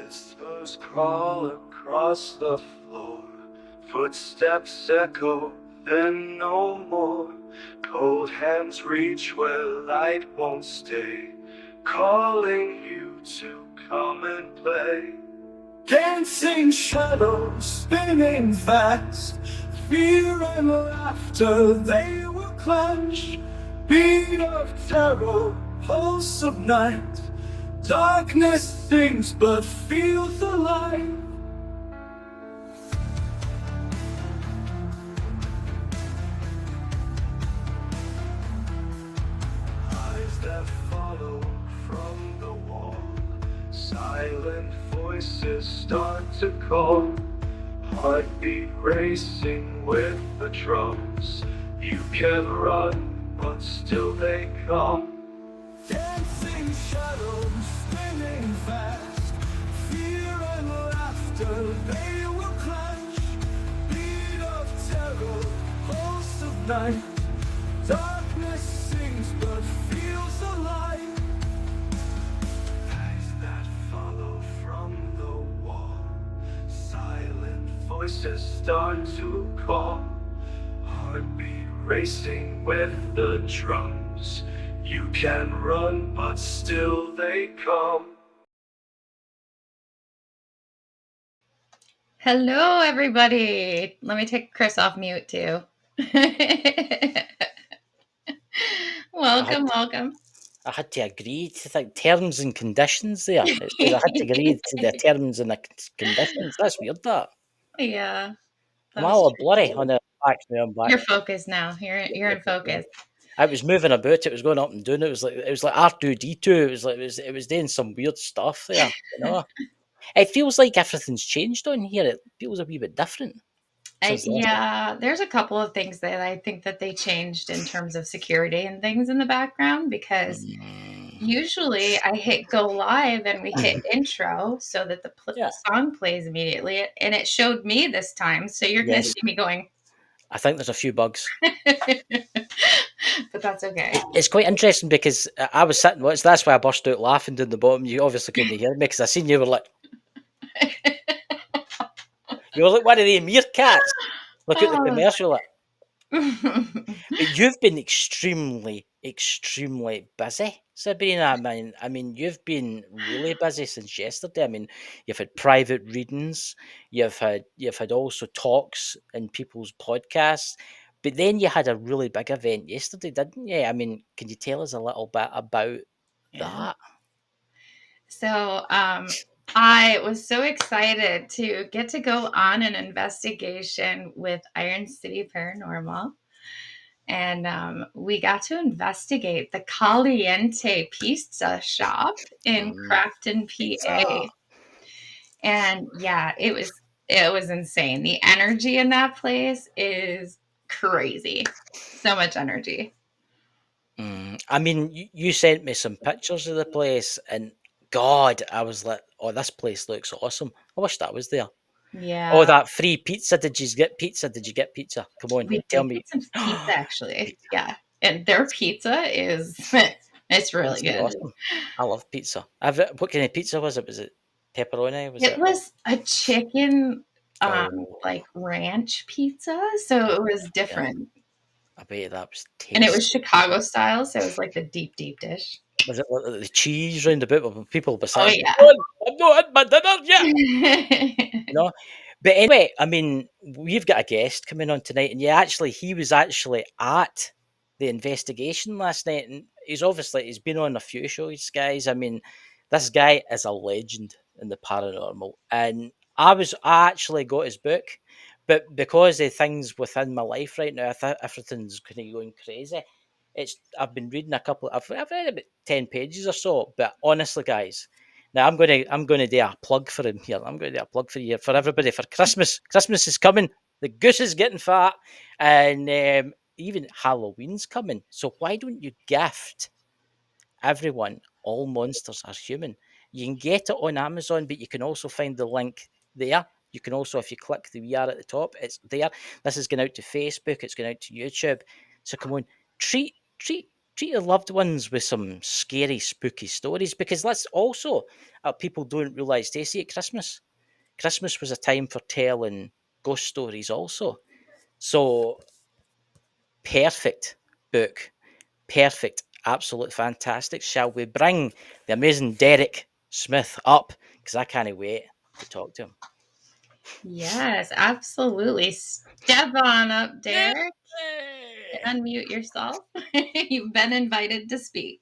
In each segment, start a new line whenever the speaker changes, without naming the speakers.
Whispers crawl across the floor. Footsteps echo, then no more. Cold hands reach where light won't stay, calling you to come and play. Dancing shadows spinning fast, fear and laughter they will clash. Beat of terror, pulse of night. Darkness sings but feels alive. Eyes that follow from the wall. Silent voices start to call. Heartbeat racing with the drums. You can run, but still they come. Dancing shadows spinning fast. Fear and laughter, they will clash. Beat of terror, pulse of night. Darkness sings but feels alive. Eyes that follow from the wall. Silent voices start to call. Heartbeat racing with the drums. You can run, but still they come.
Hello, everybody. Let me take Chris off mute, too. Welcome.
I had to agree to the terms and conditions there. It says I had to agree to the terms and the conditions. That's weird, that.
Yeah.
I'm all blurry on the back now. I'm back.
You're focused now. You're in focus.
I was moving about. It was going up and down. It was like R2D2. It was doing some weird stuff there. You know, it feels like everything's changed on here. It feels a wee bit different.
Yeah, there's a couple of things that I think that they changed in terms of security and things in the background, because usually I hit go live and we hit intro so that the song plays immediately, and it showed me this time. So you're going to see me going.
I think there's a few bugs.
But that's okay.
It's quite interesting because I was sitting, that's why I burst out laughing down the bottom. You obviously couldn't hear me because I seen you were like, you were like one of the meerkats. Look at the commercial. But you've been extremely busy, Sabrina. I mean, you've been really busy since yesterday. I mean, you've had private readings, you've had also talks in people's podcasts, but then you had a really big event yesterday, didn't you? I mean, can you tell us a little bit about that?
So, I was so excited to get to go on an investigation with Iron City Paranormal. And we got to investigate the Caliente Pizza Shop in Crafton, PA. And yeah, it was insane. The energy in that place is crazy. So much energy.
I mean, you sent me some pictures of the place, and God, I was like, "Oh, this place looks awesome." I wish that was there.
Yeah.
Oh, that free pizza! Did you get pizza? Come on, tell me.
Some pizza, actually. Yeah, and their pizza is it's really good.
Awesome. I love pizza. What kind of pizza was it? Was it pepperoni?
It was a chicken, like ranch pizza, so it was different.
I bet that was tasty.
And it was Chicago style, so it was like the deep dish.
Was it like the cheese round about with people beside?
Oh yeah.
I'm not had my dinner yet. No, but anyway, I mean, we've got a guest coming on tonight, and he was actually at the investigation last night, and he's been on a few shows, guys. I mean, this guy is a legend in the paranormal, and I actually got his book, but because of things within my life right now, everything's kind of going crazy. I've been reading a couple. I've read about 10 pages or so, but honestly, guys. Now I'm gonna do a plug for him here. I'm gonna do a plug for you, for everybody, for Christmas. Christmas is coming. The goose is getting fat, and even Halloween's coming. So why don't you gift everyone All Monsters Are Human? You can get it on Amazon, but you can also find the link there. You can also, if you click the VR at the top, it's there. This is going out to Facebook. It's going out to YouTube. So come on, treat treat your loved ones with some scary, spooky stories, because that's also people don't realise they see at Christmas. Christmas was a time for telling ghost stories also. So perfect book, perfect, absolute fantastic. Shall we bring the amazing Derrick Smith up? Because I can't wait to talk to him.
Yes, absolutely. Step on up, Derek,
Yay!
and unmute yourself. You've been invited to speak.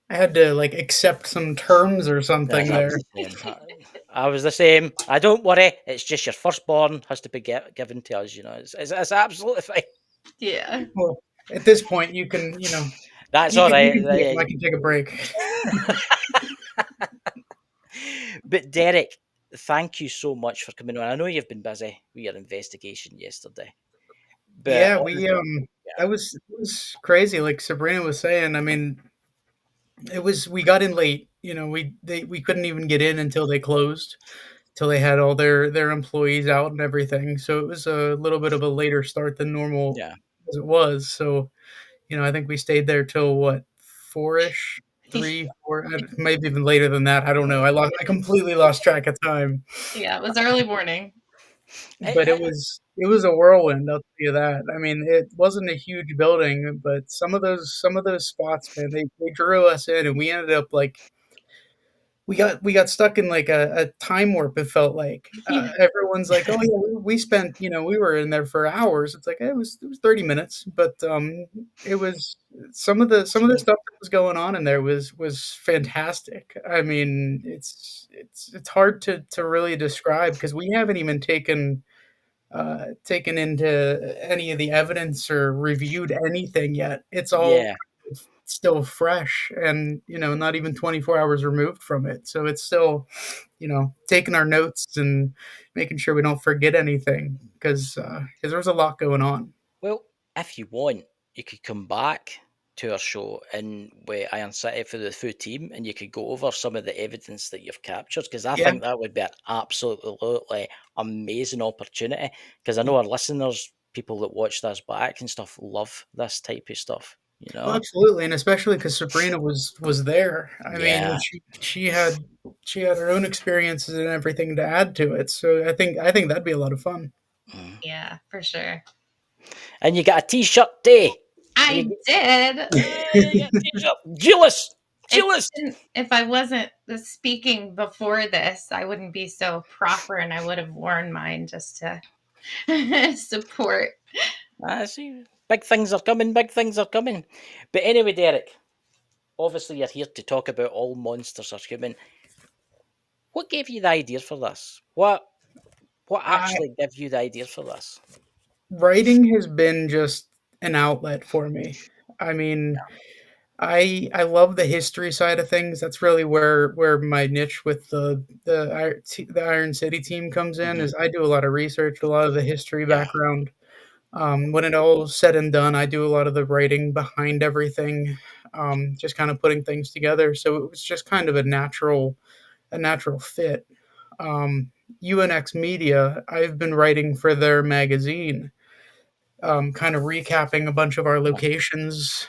I had to like accept some terms or
Yes,
something
I
there.
was the same. I was the same. I don't worry. It's just your firstborn has to be given to us. You know, it's absolutely fine.
Yeah.
Well, at this point, you can,
That's all
you
right.
can take them. I can take a break.
But Derek, thank you so much for coming on. I know you've been busy with your investigation yesterday, but
Yeah,
honestly,
that was it was crazy. Like Sabrina was saying, I mean, we got in late. We couldn't even get in until they closed, till they had all their employees out and everything. So it was a little bit of a later start than normal
yeah,
as it was. So I think we stayed there till what, 4-ish, 3, 4, maybe even later than that. I don't know. I completely lost track of time,
Yeah, it was early morning.
but it was a whirlwind. I'll tell you that. I mean, it wasn't a huge building, but some of those spots, man, they drew us in, and we ended up like we got stuck in like a time warp. It felt like
Yeah.
everyone's like, "Oh yeah, we spent, we were in there for hours." It's like it was 30 minutes, but it was some of the stuff that was going on in there was fantastic. I mean, it's hard to really describe because we haven't even taken into any of the evidence or reviewed anything yet. It's all
yeah.
still fresh and not even 24 hours removed from it, so it's still taking our notes and making sure we don't forget anything because there was a lot going on.
Well, if you want, you could come back to our show in with Iron City for the full team, and you could go over some of the evidence that you've captured. Because I
Yeah,
think that would be an absolutely amazing opportunity. Because I know our listeners, people that watch this back and stuff, love this type of stuff. You
well,
know?
absolutely, and especially because Sabrina was there. I mean,
Yeah.
she had her own experiences and everything to add to it, so I think that'd be a lot of fun.
Mm.
Yeah, for sure.
And you got a T-shirt day.
I did.
You got a T-shirt. Jealous. Jealous.
If I wasn't speaking before this, I wouldn't be so proper, and I would have worn mine just to support.
I see. Big things are coming. Big things are coming. But anyway, Derek, obviously you're here to talk about all monsters are human. What gave you the idea for this? What
I
actually gave you the idea for this?
Writing has been just an outlet for me. I mean, I love the history side of things. That's really where my niche with the Iron City team comes in.
Hmm.
Is I do a lot of research, a lot of the history
Yeah,
background. When it all is said and done, I do a lot of the writing behind everything, just kind of putting things together. So it was just kind of a natural fit. UNX Media, I've been writing for their magazine, kind of recapping a bunch of our
yeah,
locations,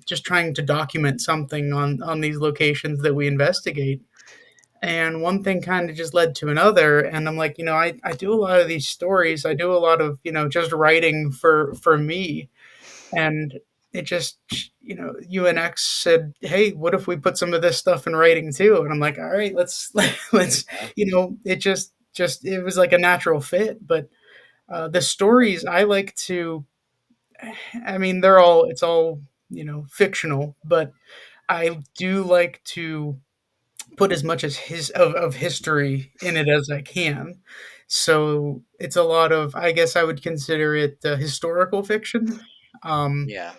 just trying to document something on these locations that we investigate. And one thing kind of just led to another, and I'm like, I do a lot of these stories. I do a lot of just writing for me, and it just UNX said, "Hey, what if we put some of this stuff in writing too?" And I'm like, "All right, let's let's."
yeah,
It just it was like a natural fit, but the stories I like to, I mean, it's all, fictional, but I do like to put as much as of history in it as I can. So it's a lot of, I guess I would consider it historical fiction. Um,
yeah,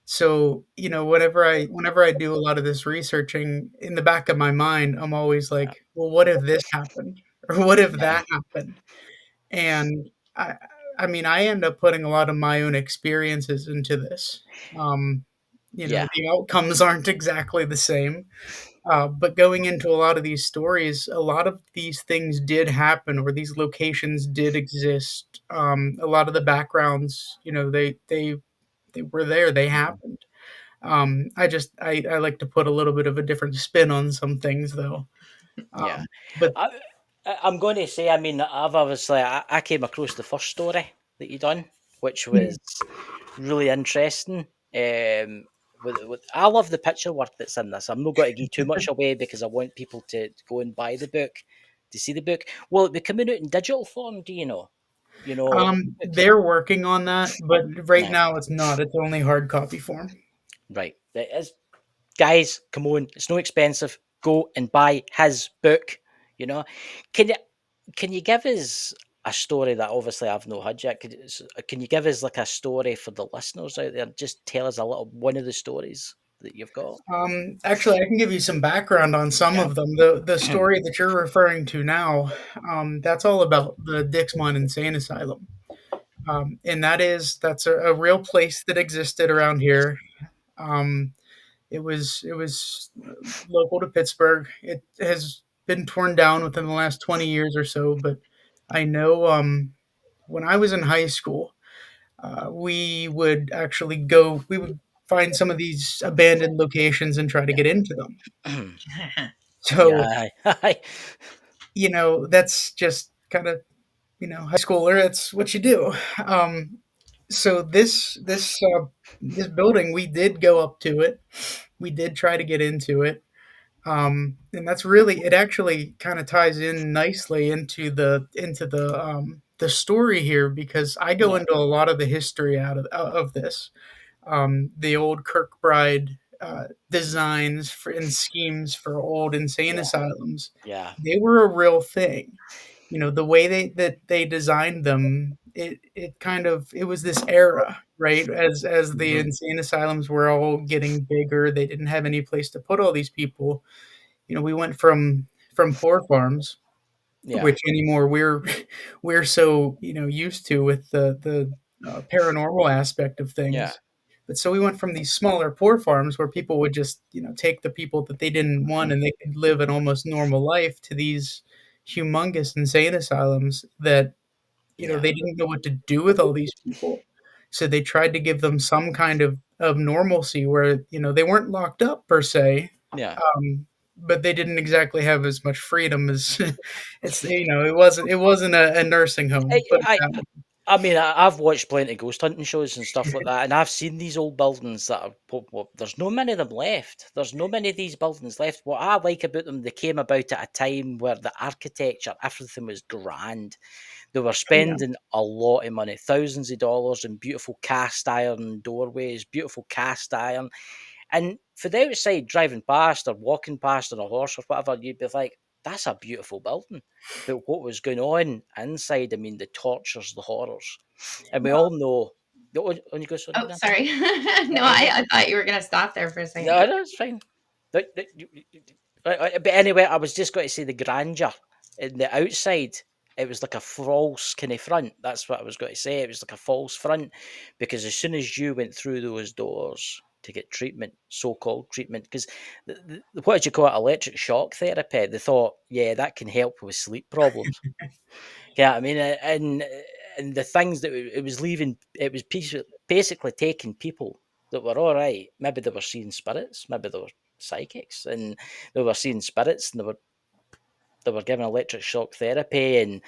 so whenever I do a lot of this researching, in the back of my mind, I'm always
yeah,
like, well, what if this happened, or what if
yeah,
that happened? And I mean, I end up putting a lot of my own experiences into this. Um,
yeah,
the outcomes aren't exactly the same, but going into a lot of these stories, a lot of these things did happen, or these locations did exist. A lot of the backgrounds, they were there, they happened. I like to put a little bit of a different spin on some things, though.
Yeah.
But
I, I'm going to say, I mean, I've obviously, I came across the first story that you done, which was really interesting. I love the picture work that's in this. I'm not going to give too much away because I want people to go and buy the book, to see the book. Will it be coming out in digital form? Do you know? You know, the book?
they're working on that, but right
Right,
now it's not. It's only hard copy form.
right. It is, guys. Come on, it's no expensive. Go and buy his book. You know, can you give us a story that obviously I've not had yet? Can you give us like a story for the listeners out there? Just tell us a little one of the stories that you've got.
Actually, I can give you some background on some
Yeah.
of them. The story that you're referring to now, that's all about the Dixmont Insane Asylum, and that's a real place that existed around here. Um, it was local to Pittsburgh. It has been torn down within the last 20 years or so, but I know when I was in high school, we would find some of these abandoned locations and try to get into them. So,
Yeah. Aye.
that's just kind of, high schooler, that's what you do. Um, so this building, we did go up to it. We did try to get into it. And that's really it actually kind of ties in nicely into the story here because I go
Yeah.
into a lot of the history out of this. The old Kirkbride designs and schemes for old insane
Yeah.
asylums,
Yeah.
they were a real thing. The way they designed them, it kind of it was this era, right? As the
Hmm.
insane asylums were all getting bigger, they didn't have any place to put all these people. We went from poor farms,
Yeah.
which anymore we're so used to with the paranormal aspect of
Yeah.
things. But so we went from these smaller poor farms where people would just take the people that they didn't want
Hmm.
and they could live an almost normal life to these humongous insane asylums that
Yeah.
they didn't know what to do with all these people. So they tried to give them some kind of normalcy where they weren't locked up per se,
Yeah.
but they didn't exactly have as much freedom as it wasn't a nursing home. But
I mean, I've watched plenty of ghost hunting shows and stuff like that, and I've seen these old buildings that are. There's no many of them left. There's no many of these buildings left. What I like about them, they came about at a time where the architecture, everything was grand. They were
yeah,
spending a lot of money, thousands of dollars in beautiful cast iron doorways, beautiful cast iron. And for the outside, driving past or walking past on a horse or whatever, you'd be like, that's a beautiful building. But what was going on inside, I mean, the tortures, the horrors. And we all know. On you go, sorry,
Oh,
madam.
sorry. No,
No,
I thought you were gonna stop there for a second.
no, it's fine. But anyway, I was just going to say the grandeur in the outside. It was like a false kind of front. That's what I was going to say. It was like a false front because as soon as you went through those doors to get treatment, so-called treatment, because what did you call it? Electric shock therapy. They thought, yeah, that can help with sleep problems. Yeah, I mean, and the things that it was leaving, it was basically taking people that were all right. Maybe they were seeing spirits, maybe they were psychics, and they were seeing spirits, and they were given electric shock therapy, and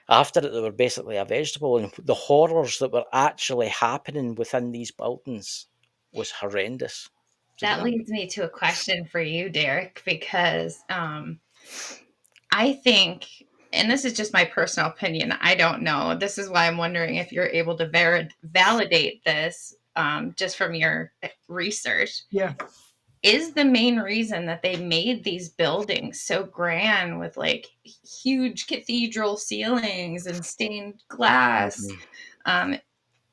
after it, they were basically a vegetable. And the horrors that were actually happening within these buildings was horrendous. So go
That
on.
leads me to a question for you, Derek, because I think, and this is just my personal opinion, I don't know. This is why I'm wondering if you're able to validate this just from your research.
yeah.
Is the main reason that they made these buildings so grand with like huge cathedral ceilings and stained glass?
Mhm.
Um,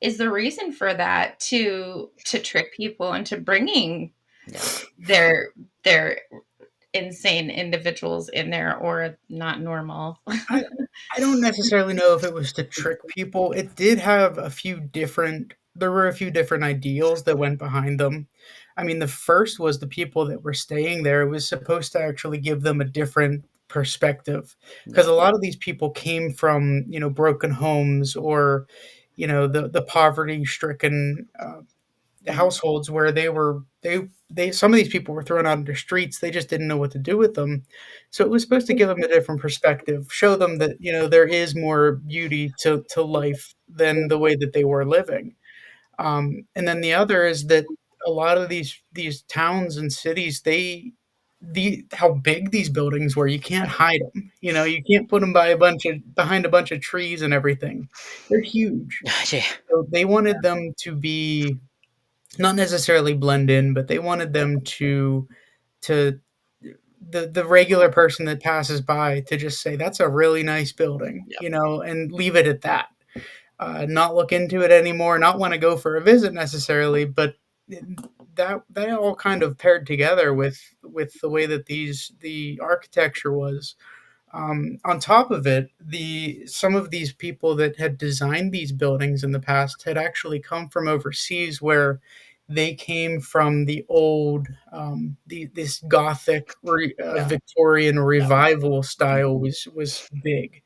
is the reason for that to trick people into bringing
Yeah,
their insane individuals in there or not normal?
I I don't necessarily know if it was to trick people. It did have a few different there were a few different ideals that went behind them. I mean, the first was the people that were staying there. It was supposed to actually give them a different perspective because
yeah,
a lot of these people came from, broken homes or the poverty stricken households where they some of these people were thrown out into streets. They just didn't know what to do with them. So it was supposed to give them a different perspective, show them that there is more beauty to life than the way that they were living. And then the other is that a lot of these towns and cities, how big these buildings were, you can't hide them. You can't put them behind a bunch of trees and everything. They're huge.
Yeah.
So they wanted them to be not necessarily blend in, but they wanted them to the regular person that passes by to just say that's a really nice building,
Yeah.
and leave it at that. Not look into it anymore, not want to go for a visit necessarily, but that all kind of paired together with the way that the architecture was. On top of it, the some of these people that had designed these buildings in the past had actually come from overseas, where they came from the old, this Gothic
Yeah.
Victorian revival style was big.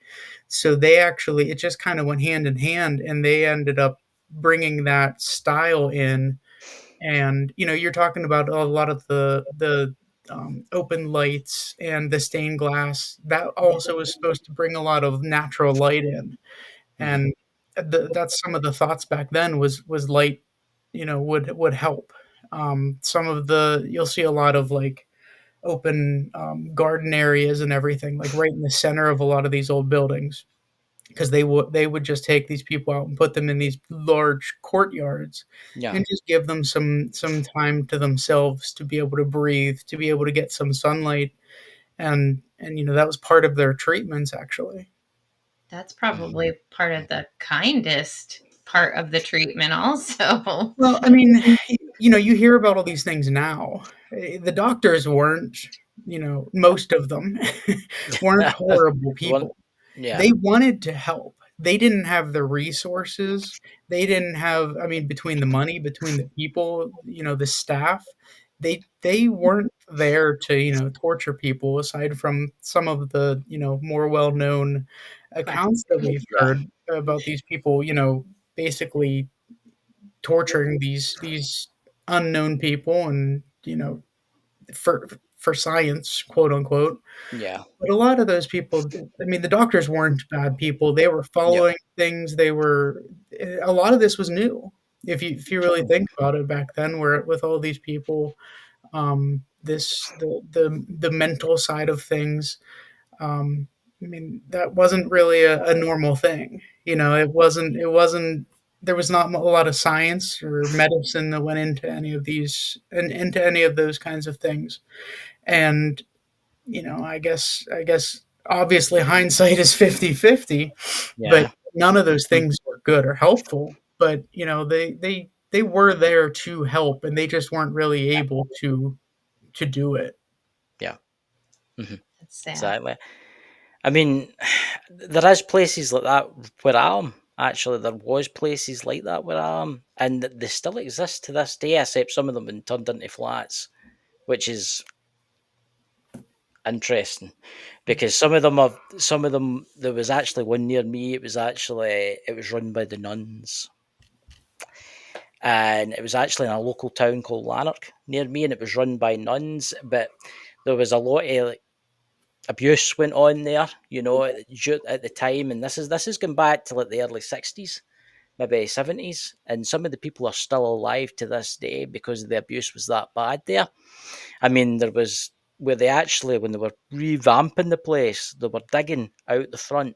So they actually it just kind of went hand in hand, and they ended up bringing that style in. And you're talking about a lot of the open lights and the stained glass that also is supposed to bring a lot of natural light in.
Mhm.
And that's some of the thoughts back then was light, would help. Some of the You'll see a lot of like open garden areas and everything, like right in the center of a lot of these old buildings, because they would just take these people out and put them in these large courtyards
Yeah.
and just give them some time to themselves to be able to breathe, to be able to get some sunlight. And that was part of their treatments, actually.
That's probably part of the kindest part of the treatment also.
Well, I mean, you hear about all these things now. The doctors weren't, most of them weren't horrible
One.
people.
Yeah.
They wanted to help. They didn't have the resources. They didn't have, I mean, between the money, between the people, the staff, they weren't there to, torture people, aside from some of the, more well-known accounts that we've
Yeah.
heard about these people, basically torturing these unknown people, and, for science, quote unquote.
Yeah.
But a lot of those people, I mean, the doctors weren't bad people. They were
Yeah.
following things. A lot of this was new. If you really think about it, back then, where with all these people, the mental side of things, I mean, that wasn't really a normal thing. It wasn't. There was not a lot of science or medicine that went into any of these and into any of those kinds of things. And I guess obviously hindsight is 50-50, but
Yeah.
none of those things were good or helpful. But they were there to help, and they just weren't really able to do it.
Yeah. Mhm.
That's sad.
Exactly. I mean, there is places like that where I am. Actually, there was places like that where I am, and they still exist to this day, except some of them have been turned into flats, which is interesting because some of them there was actually one near me. It was run by the nuns, and it was actually in a local town called Lanark near me, and it was run by nuns, but there was a lot of like abuse went on there, at the time, and this is going back to like the early 60s, maybe 70s, and some of the people are still alive to this day because the abuse was that bad there. I mean, there was where they actually, when they were revamping the place, they were digging out the front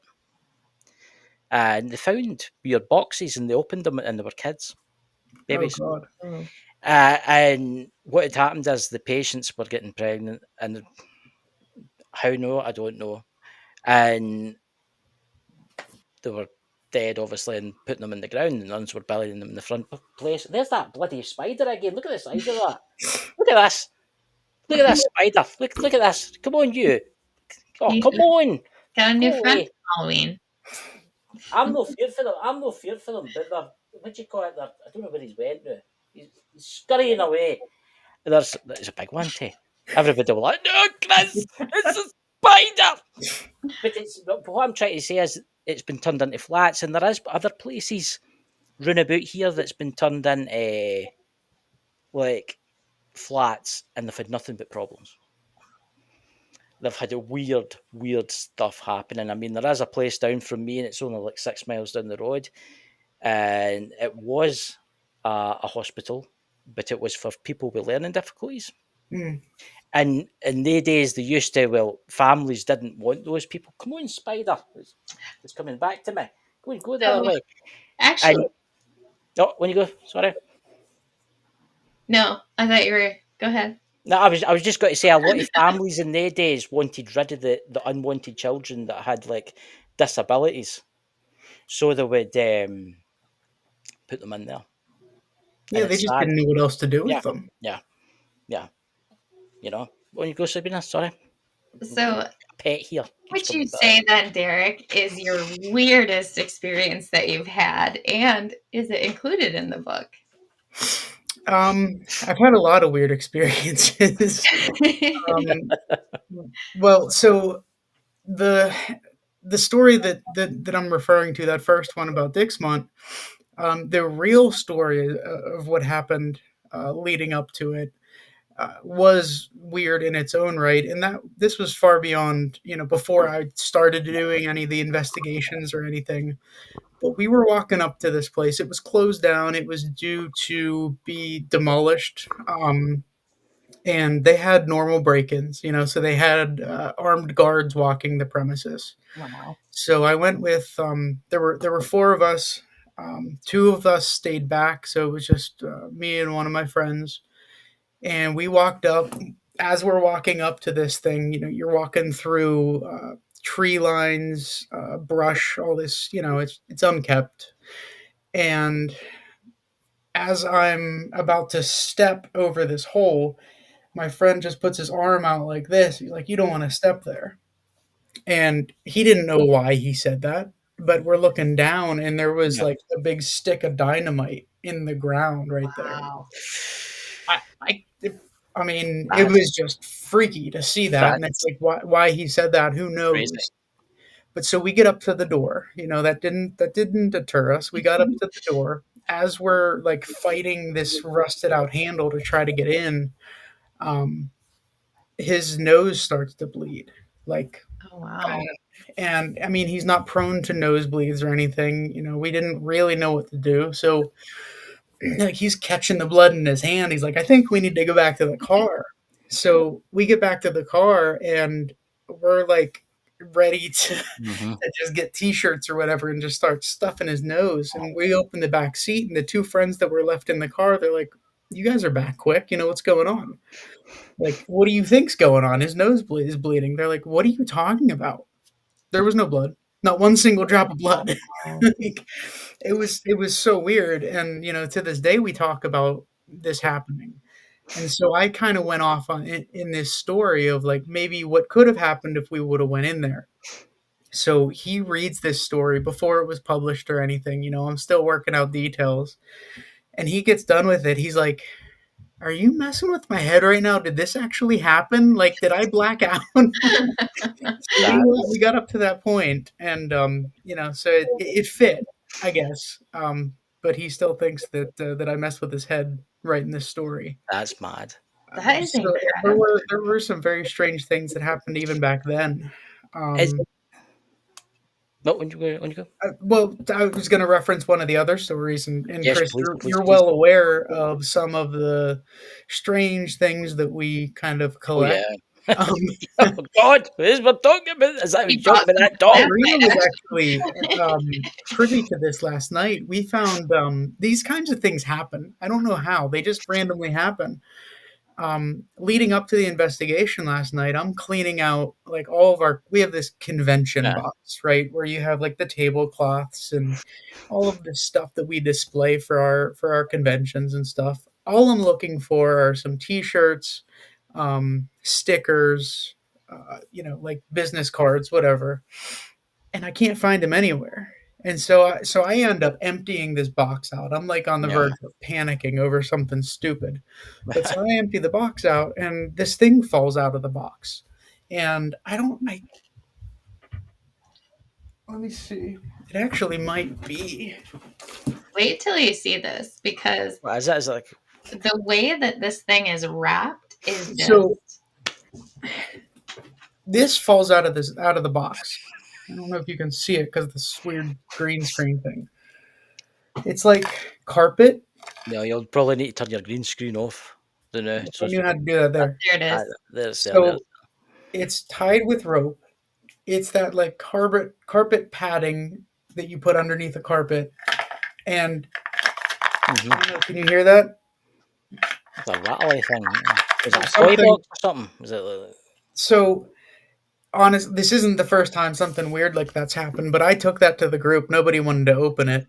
and they found weird boxes and they opened them and they were kids,
Oh
babies.
God.
And what had happened is the patients were getting pregnant, and how no, I don't know. And they were dead, obviously, and putting them in the ground. The nuns were burying them in the front place. There's that bloody spider again. Look at the size of that. Look at this. Look at this spider. Look at this. Come on, you. Oh,
You
come on.
got a new
Go
friend
away.
for Halloween.
I'm no fear for them. I'm no fear for them. But they're, what do you call it? I don't know where he's went now. He's scurrying away. There's a big one too. Everybody will like, no, Chris, it's a spider. But what I'm trying to say is it's been turned into flats, and there is other places run about here that's been turned into like flats, and they've had nothing but problems. They've had a weird stuff happening. I mean, there is a place down from me, and it's only like 6 miles down the road, and it was a hospital, but it was for people with learning difficulties.
Mm.
And in the days, they used to, well, families didn't want those people. Come on, spider, it's coming back to me. Go the other
So
way.
actually,
And oh, when you go, sorry.
no, I thought you were. Go ahead.
No, I was just going to say a lot of families in their days wanted rid of the unwanted children that had like disabilities, so they would put them in there, and
Yeah, they
it's
just
sad.
didn't know what else to do
Yeah,
with them.
yeah, yeah. When you go, Sabina, sorry,
So,
a pet here keeps
would you
coming back.
say then, Derek, is your weirdest experience that you've had, and is it included in the book?
I've had a lot of weird experiences. um, well, so the the story that I'm referring to, that first one about Dixmont, the real story of what happened leading up to it was weird in its own right, and that this was far beyond, before I started doing any of the investigations or anything. But we were walking up to this place. It was closed down. It was due to be demolished. And they had normal break-ins, so they had armed guards walking the premises.
Wow.
So I went with there were four of us. Two of us stayed back, so it was just me and one of my friends, and we walked up. As we're walking up to this thing, you're walking through tree lines, brush, all this. It's unkept, and as I'm about to step over this hole, my friend just puts his arm out like this. He's like, "You don't want to step there." And he didn't know why he said that, but we're looking down, and there was
Yeah.
like a big stick of dynamite in the ground right there.
Wow.
I, I, I mean, it
That's
was just freaky to see that, and it's
that's
like, why he said that, who
crazy.
knows? But so we get up to the door. That didn't deter us. We got up to the door. As we're like fighting this rusted out handle to try to get in, um, his nose starts to bleed. Like,
Oh, wow.
and I mean, he's not prone to nosebleeds or anything. We didn't really know what to do. So like, he's catching the blood in his hand. He's like, I think we need to go back to the car. So we get back to the car, and we're like ready to,
Hmm.
to just get t-shirts or whatever and just start stuffing his nose. And we open the back seat, and the two friends that were left in the car, they're like, you guys are back quick. What's going on? Like, what do you think's going on? His nose is bleeding. They're like, what are you talking about? There was no blood, not one single drop of blood.
Wow.
Like, it was so weird, and to this day we talk about this happening. And so I kind of went off on in this story of like maybe what could have happened if we would have went in there. So he reads this story before it was published or anything. I'm still working out details, and he gets done with it. He's like, are you messing with my head right now? Did this actually happen? Like, did I black out? So we
That
we got up to that point, and so it fit, I guess. But he still thinks that I messed with his head writing this story.
that's mad.
That is
So there
incredible.
were there were some very strange things that happened even back then.
Is
Um,
no when you go?
well, I was going to reference one of the other stories, and
Yes,
Chris,
please, please,
you're
please.
well aware of some of the strange things that we kind of
Oh yeah.
collect. Um,
Oh God, what is we're talking about? Is that we
You
talking
brought
about
some
that dog?
Serena
flashlight,
was
actually.
actually privy to this last night. We found these kinds of things happen. I don't know how, they just randomly happen. Leading up to the investigation last night, I'm cleaning out like all of our. We have this convention
Yeah.
box, right, where you have like the tablecloths and all of the stuff that we display for our conventions and stuff. All I'm looking for are some T-shirts, stickers, like business cards, whatever, and I can't find them anywhere. And so I end up emptying this box out. I'm like on the
Yeah.
verge of panicking over something stupid. But so I empty the box out, and this thing falls out of the box. And Let me see. It actually might be.
Wait till you see this because
What is it? Is it like
the way that this thing is wrapped is
So
just
this falls out of the box. I don't know if you can see it because of this weird green screen thing. It's like carpet.
you'll probably need to turn your green screen off. Don't know.
I knew how to do that there.
there it is.
There's there.
So it's tied with rope. It's that like carpet padding that you put underneath the carpet. And
Mm-hmm.
I don't know, can you hear that?
It's a rattly thing. Is it a toy
Something.
box or something? Is it?
So honest, this isn't the first time something weird like that's happened, but I took that to the group. Nobody wanted to open it.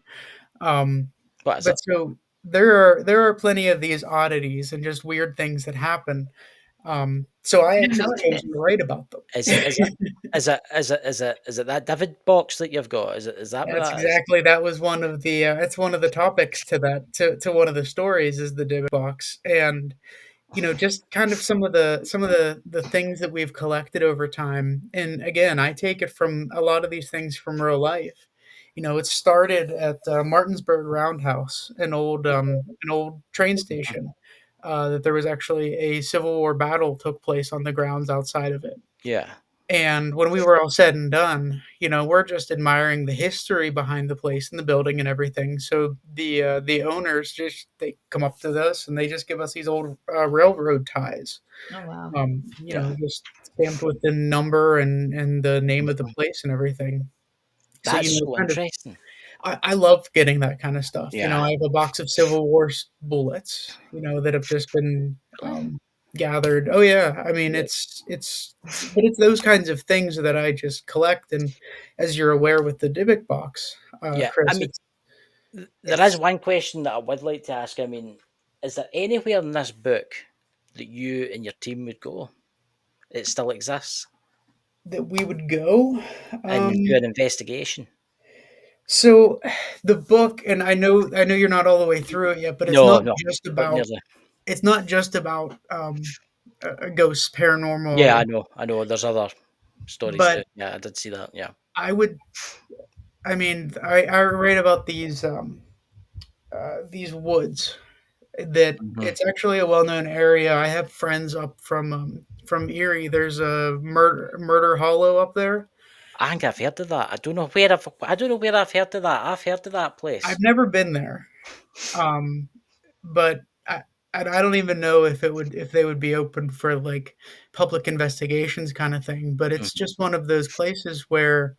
Um,
What is
but
it?
so there are plenty of these oddities and just weird things that happen. So I
I don't know
actually
what
chose
it
to
is.
write about them.
Is it? Is it? Is it that David box that you've got? Is that what
That's
that is?
exactly that was one of the that's one of the topics to to one of the stories is the Dybbuk box, and just kind of some of the things that we've collected over time. And again, I take it from a lot of these things from real life. It started at Martinsburg Roundhouse, an old train station. That there was actually a Civil War battle took place on the grounds outside of it.
Yeah.
And when we were all said and done, we're just admiring the history behind the place and the building and everything. So the owners just they come up to us and they just give us these old railroad ties,
Oh wow.
Yeah.
just stamped with the number and the name of the place and everything. So
That's so
kind of
interesting.
I love getting that kind of stuff.
Yeah.
I have a box of Civil War bullets, that have just been gathered. Oh yeah, I mean
Yeah.
but it's those kinds of things that I just collect. And as you're aware with the Dybbuk box,
Yeah. I
Chris,
mean,
it's
there is
it's
one question that I would like to ask. I mean, is there anywhere in this book that you and your team would go? It still exists
that we would go.
and do
Um,
an investigation.
so the book, and I know you're not all the way through it yet, but it's
No,
not
no,
just
not
about
nearly.
it's not just about ghosts,
Yeah,
paranormal,
I know. There's other stories too.
but
Yeah, I did see that. Yeah.
I would I mean, I write about these woods that
Hmm.
it's actually a well-known area. I have friends up from Erie. There's a Murder Hollow up there.
I think I've heard of that. I don't know where I've heard of that. I've heard of that
I've
place.
never been there, um, but I don't even know if they would be open for like public investigations kind of thing. But it's
Mhm.
just one of those places where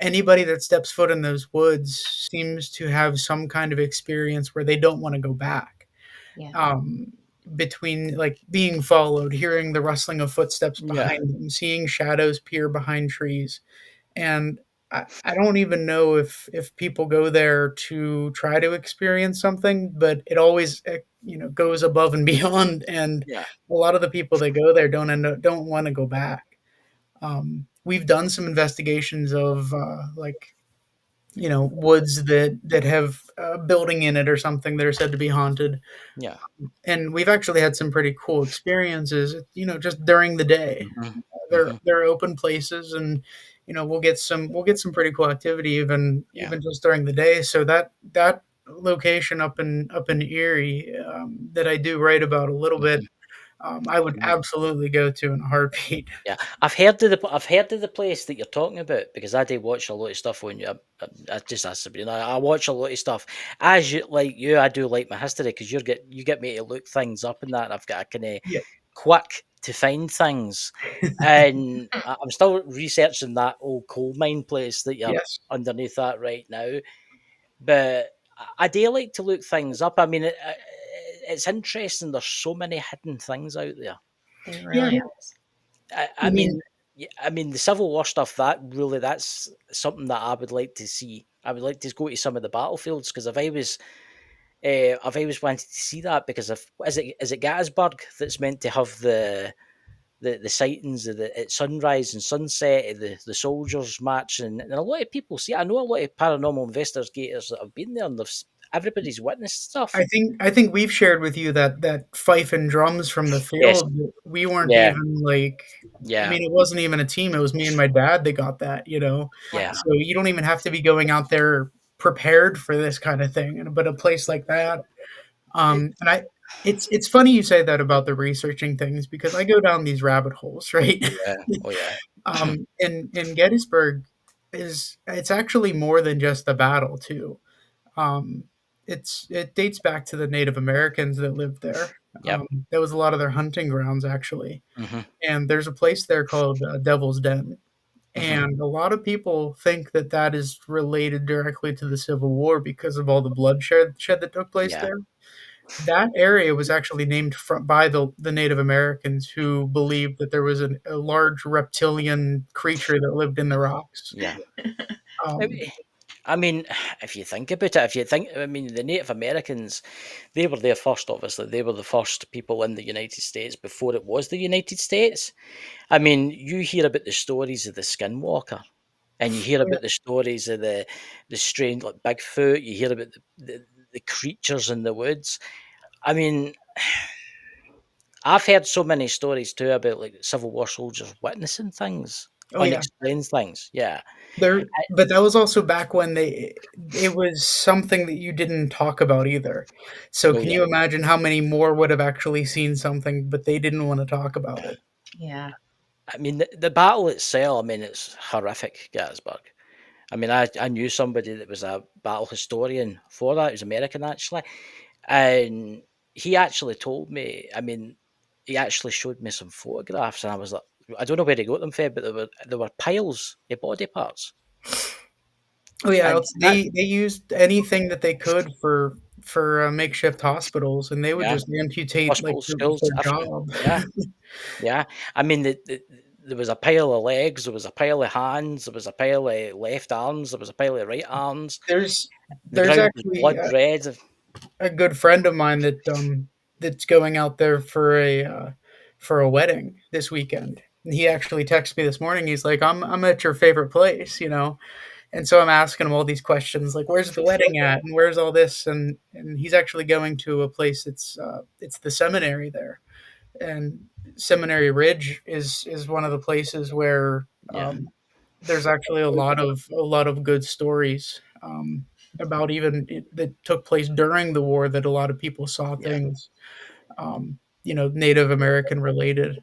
anybody that steps foot in those woods seems to have some kind of experience where they don't want to go back.
Yeah.
um, Between like being followed, hearing the rustling of footsteps
Yeah,
behind them, seeing shadows peer behind trees. And I don't even know if people go there to try to experience something, but it always goes above and beyond. And
yeah,
a lot of the people that go there don't want to go back. We've done some investigations of like woods that have a building in it or something that are said to be haunted,
yeah.
and we've actually had some pretty cool experiences, just during the day.
Hmm.
They're
Hmm.
they're open places, and we'll get some pretty cool activity
Yeah.
even just during the day. So that location up in Erie, that I do write about a little bit, I would
Mhm.
absolutely go to in a heartbeat.
Yeah, I've heard of the place that you're talking about because I do watch a lot of stuff on you. I just asked Sabrina. I watch a lot of stuff. As you, I do like my history because you get me to look things up and that. And I've got a kind of
Yeah.
quick to find things, and I'm still researching that old coal mine place that you're
Yes.
underneath that right now. But I do like to look things up. I mean, it's interesting. There's so many hidden things out there.
There
Yeah.
really is.
I
I mean,
mean, I mean, the Civil War stuff. That's something that I would like to see. I would like to go to some of the battlefields because I've always wanted to see that because of is it Gettysburg that's meant to have the sightings of the at sunrise and sunset of the soldiers marching, and a lot of people see. I know a lot of paranormal investigators that have been there, and everybody's witnessed stuff.
I think we've shared with you that fife and drums from the
Yes.
field. We weren't
Yeah.
even like. I
Yeah.
mean, it wasn't even a team. It was me and my dad that got that.
Yeah.
So you don't even have to be going out there prepared for this kind of thing. But a place like that, and it's funny you say that about the researching things because I go down these rabbit holes, right?
Oh yeah. Oh yeah.
In Gettysburg it's actually more than just the battle too. Um, it dates back to the Native Americans that lived there.
Yep.
That was a lot of their hunting grounds actually,
Mhm.
and there's a place there called Devil's Den,
Mhm.
and a lot of people think that that is related directly to the Civil War because of all the bloodshed that took place
Yeah.
there. That area was actually named by the Native Americans who believed that there was a large reptilian creature that lived in the rocks.
Yeah.
Um,
I mean, if you think about it, I mean, the Native Americans, they were there first, obviously. They were the first people in the United States before it was the United States. I mean, you hear about the stories of the skinwalker, and you hear about the stories of the strange, like Bigfoot. You hear about the creatures in the woods. I mean, I've heard so many stories too about like Civil War soldiers witnessing things,
oh yeah,
unexplained things. Yeah.
but that was also back when it was something that you didn't talk about either. So
Oh
can
yeah.
you imagine how many more would have actually seen something, but they didn't want to talk about it?
Yeah.
I mean, the battle itself. I mean, it's horrific, Gettysburg. I mean, I knew somebody that was a battle historian for that. He was American actually, and he actually told me. I mean, he actually showed me some photographs, and I was like, I don't know where he got them from, but there were piles of body parts,
Oh yeah,
and that
they used anything that they could for makeshift hospitals, and they would
yeah,
just amputate like
hospitals,
it's
schools,
their
everything.
job.
Yeah, yeah. I mean, there was a pile of legs, there was a pile of hands, there was a pile of left arms, there was a pile of right arms.
There's
The
there's
ground was
actually
blood red.
a good friend of mine that's going out there for a wedding this weekend. And he actually texted me this morning. He's like, I'm at your favorite place. And so I'm asking him all these questions like, where's the wedding at, and where's all this, and he's actually going to a place. It's the seminary there, and Seminary Ridge is one of the places where
Yeah,
there's actually a lot of good stories about even that took place during the war that a lot of people saw
yeah.
things Native American related.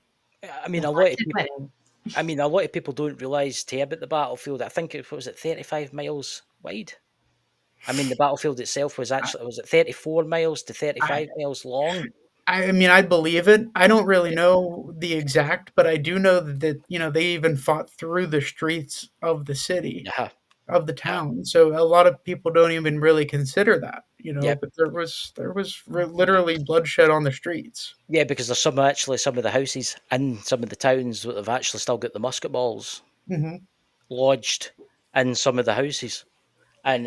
I mean,
The
a lot of
haunted
people.
wedding.
I mean, a lot of people don't realise too about the battlefield. I think it was 35 miles wide. I mean, the battlefield itself was it 34 miles to
I
35 miles long.
I mean, I believe it. I don't really know the exact, but I do know that they even fought through the streets of the city,
Yeah,
of the
yeah,
town. So a lot of people don't even really consider that.
yep,
But there was literally bloodshed on the streets.
yeah. Because there's some of the houses in some of the towns that have actually still got the musket balls
Hmm.
lodged in some of the houses,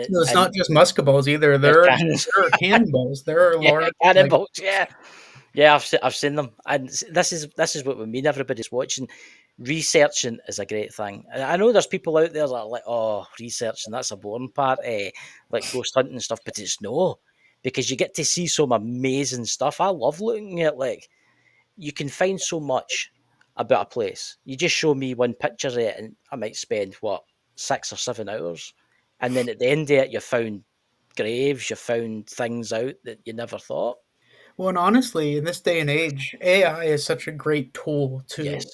No, it's
and
not just musket balls either.
there's
There are
cannons.
there are cannonballs. There are
Yeah,
large like.
cannonballs. Yeah, yeah. I've seen them, and this is what we mean. Everybody's watching. Researching is a great thing. And I know there's people out there that are like, "Oh, researching, that's a boring part, like ghost hunting and stuff." But it's no, because you get to see some amazing stuff. I love looking at like you can find so much about a place. You just show me one picture of it, and I might spend what 6 or 7 hours, and then at the end of it, you found graves, you found things out that you never thought.
Well, and honestly, in this day and age, AI is such a great tool
Yes,
too,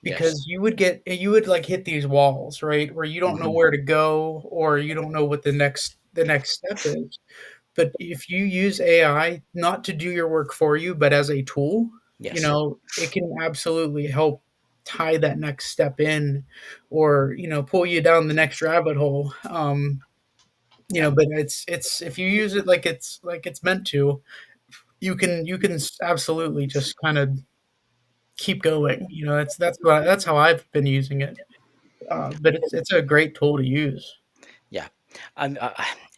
yes,
because you would like hit these walls, right, where you don't know
hmm
where to go or you don't know what the next step is. But if you use AI not to do your work for you, but as a tool,
yes,
it can absolutely help tie that next step in, or pull you down the next rabbit hole.
yeah,
But it's if you use it like it's meant to, you can absolutely just kind of keep going. That's how I've been using it. But it's a great tool to use.
yeah. And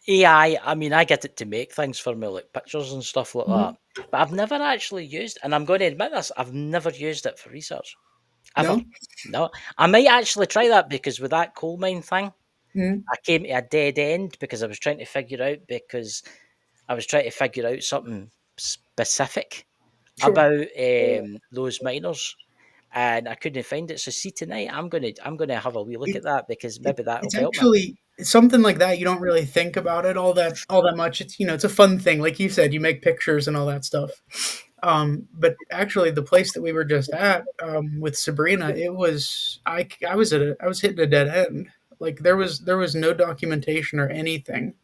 AI, I mean, I get it to make things for me, like pictures and stuff like that.
Mhm.
But I've never actually used, and I'm going to admit this, I've never used it for research ever.
No.
No, I might actually try that because with that coal mine thing,
Mhm.
I came to a dead end because I was trying to figure out because I was trying to figure out something specific
Sure.
about those miners, and I couldn't find it. So see tonight, I'm gonna have a wee look
It,
at that because maybe that'll
it's
help me.
actually something like that. You don't really think about it all that much. It's it's a fun thing, like you said. You make pictures and all that stuff. But actually, the place that we were just at with Sabrina, it was I was hitting a dead end. Like there was no documentation or anything.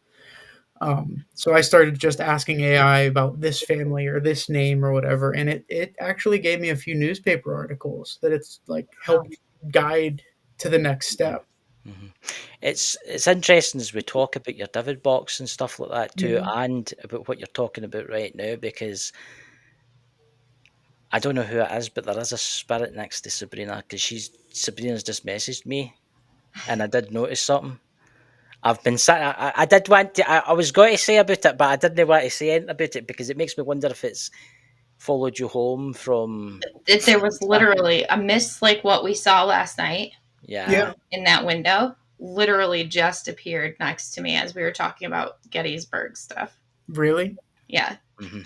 So I started just asking AI about this family or this name or whatever, and it actually gave me a few newspaper articles that it's like helped guide to the next step.
Mhm. It's interesting as we talk about your David box and stuff like that too,
Mhm.
and about what you're talking about right now, because I don't know who it is, but there is a spirit next to Sabrina because Sabrina's just messaged me, and I did notice something. I've been sat. I did want to. I was going to say about it, but I didn't want to say anything about it because it makes me wonder if it's followed you home from.
There was literally a mist like what we saw last night
Yeah.
Yeah,
in that window. Literally just appeared next to me as we were talking about Gettysburg stuff.
really,
Yeah,
Hmm.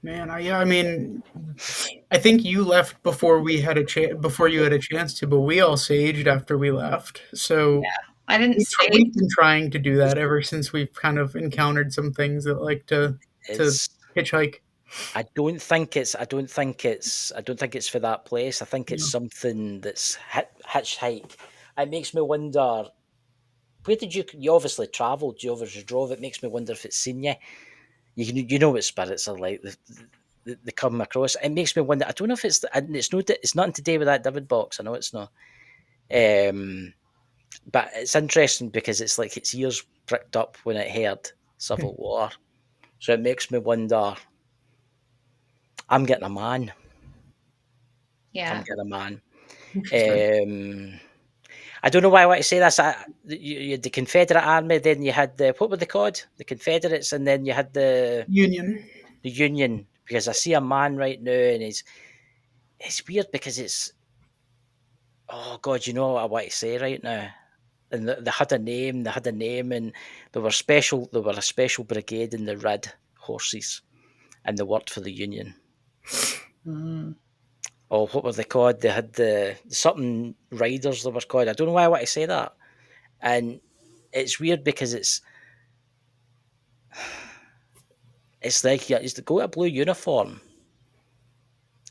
man. I mean, I think you left before we had a chance before you had a chance to, but we all saged after we left. So
I didn't say
we've been trying to do that ever since we've kind of encountered some things that like to
It's.
hitchhike.
I don't think it's. I don't think it's. I don't think it's for that place. I think it's
Yeah.
something that's hitchhike. It makes me wonder. Where did you? You obviously travelled. You obviously drove. It makes me wonder if it's seen you. You know what spirits are like. They come across. It makes me wonder. I don't know if it's. And it's not. It's nothing to do with that David box. I know it's not. Um, but it's interesting because it's like its ears pricked up when it heard Civil War. So it makes me wonder. I'm getting a man. I'm
yeah.
getting a man.
Interesting.
Um, I don't know why I want to say this. You had the Confederate Army, then you had the what were they called? The Confederates, and then you had
Union.
the Union. Because I see a man right now, and it's weird because it's oh god, you know what I want to say right now. And they had a name. They had a name, and they were special. They were a special brigade, and they rid horses, and they worked for the Union.
Mm.
Oh, what were they called? They had the something riders. They were called. I don't know why I want to say that. And it's weird because it's like you used to go to a blue uniform.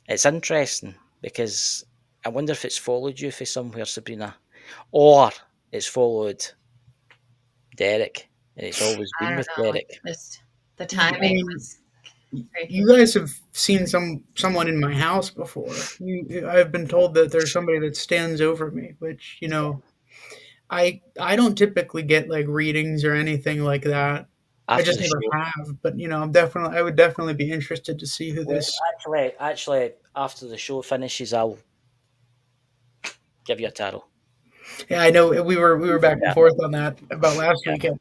It's interesting because I wonder if it's followed you for somewhere, Sabrina, or it's followed Derek, and it's always
I
been
don't
with
know.
Derek.
Just the
I
timing
mean,
was very
you
convenient.
guys have seen someone in my house before. I've been told that there's somebody that stands over me, which I don't typically get like readings or anything like that. I
After
just
the
never
show,
have, but I would definitely be interested to see who
well,
this.
actually, after the show finishes, I'll give you a tarot.
Yeah, I know we were back and
Yeah,
forth on that about last
yeah.
weekend.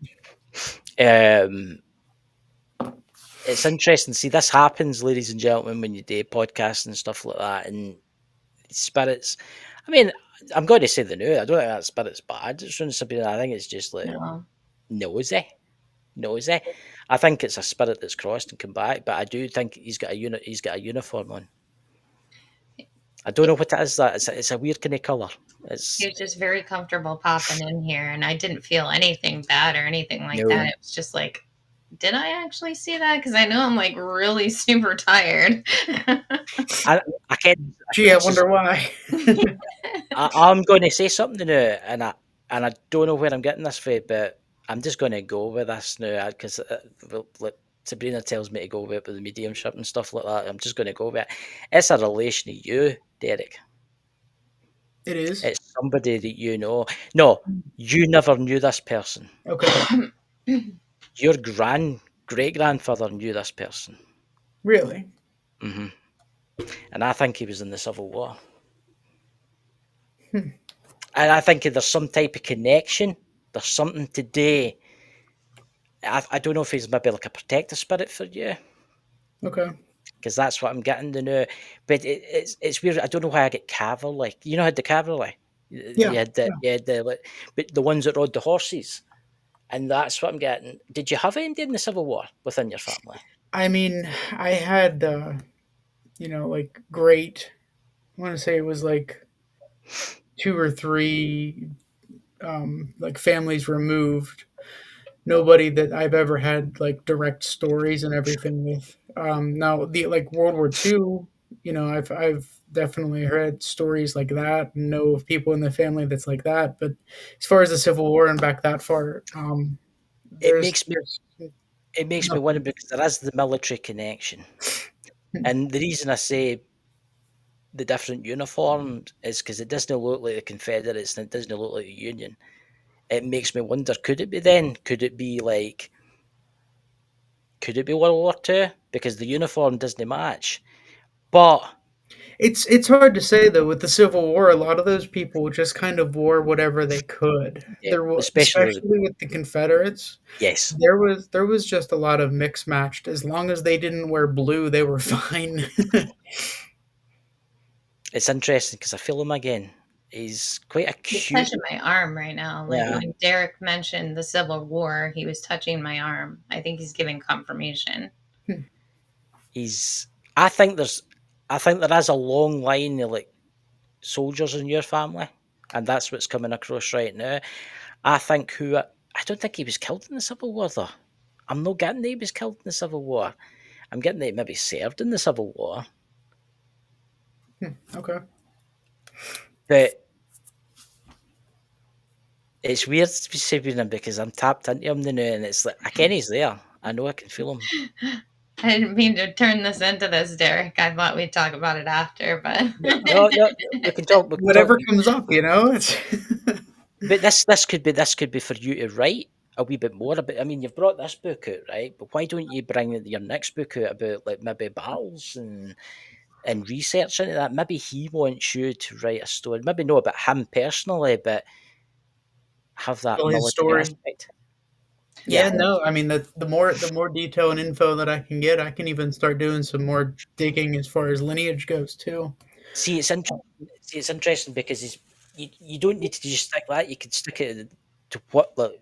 It's interesting. See, this happens, ladies and gentlemen, when you do podcasts and stuff like that, and spirits. I mean, I'm going to say the new. I don't think that spirit's bad. It's shouldn't Sabrina. I think it's just like
No.
nosy, nosy. I think it's a spirit that's crossed and come back, but I do think he's got a unit. He's got a uniform on. I don't know what it is. That it's a weird kind of color.
He
It's
was just very comfortable popping in here, and I didn't feel anything bad or anything like that.
no.
It was just like, did I actually see that? Because I know I'm like really super tired.
I can't.
Gee, I wonder why.
I'm going to say something now, and I don't know where I'm getting this from, but I'm just going to go with this now because like Sabrina tells me to go with it with the mediumship and stuff like that. I'm just going to go with it. It's a relation to you, Derek.
It is
It's somebody that you know. No, you never knew this person.
okay.
Your great grandfather knew this person,
Really?
hmm and I think he was in the Civil War.
Hmm.
And I think there's some type of connection. There's something today. I don't know if he's maybe like a protector spirit for you,
Okay.
because that's what I'm getting to know. But it's weird. I don't know why I get cavalry. You know how the cavalry,
Yeah.
you had the like, but the ones that rode the horses, And that's what I'm getting. Did you have anybody in the Civil War within your family?
I mean, I had like great. I want to say it was like two or three like families removed. Nobody that I've ever had like direct stories and everything with. Now the like World War II, I've definitely heard stories like that and know of people in the family that's like that. But as far as the Civil War and back that far,
It
there's
makes me
there's
it makes me wonder
nothing.
because there is the military connection. And the reason I say the different uniforms is because it doesn't look like the Confederates and it doesn't look like the Union. It makes me wonder, could it be then? Could it be World War Two? Because the uniform doesn't match. But
It's hard to say though. With the Civil War, a lot of those people just kind of wore whatever they could.
yeah, especially with
Especially with the Confederates.
yes,
There was just a lot of mix matched. As long as they didn't wear blue, they were fine.
it's interesting because I feel him again. He's quite a
He's
cute.
touching my arm right now. Like
Yeah,
when Derrick mentioned the Civil War, he was touching my arm. I think he's giving confirmation.
he's. I think there's. I think there is a long line of like soldiers in your family, and that's what's coming across right now. I think who I don't think he was killed in the Civil War though. I'm not getting that he was killed in the Civil War. I'm getting that he maybe served in the Civil War,
Okay.
but it's weird to be saving him because I'm tapped into him now, and it's like I can he's there. I know I can feel him.
I didn't mean to turn this into this, Derek. I thought we'd talk about it after, but
No, no, we can talk. We can talk.
Whatever comes up, it's
But this could be for you to write a wee bit more about. I mean, you've brought this book out, right? But why don't you bring your next book out about like maybe battles and research into that? Maybe he wants you to write a story. Maybe not about him personally, but have that
tell his
military
story.
aspect.
Yeah,
Yeah.
no, I mean the more detail and info that I can get, I can even start doing some more digging as far as lineage goes too.
See, it's interesting because you don't need to just stick that. You could stick it to what like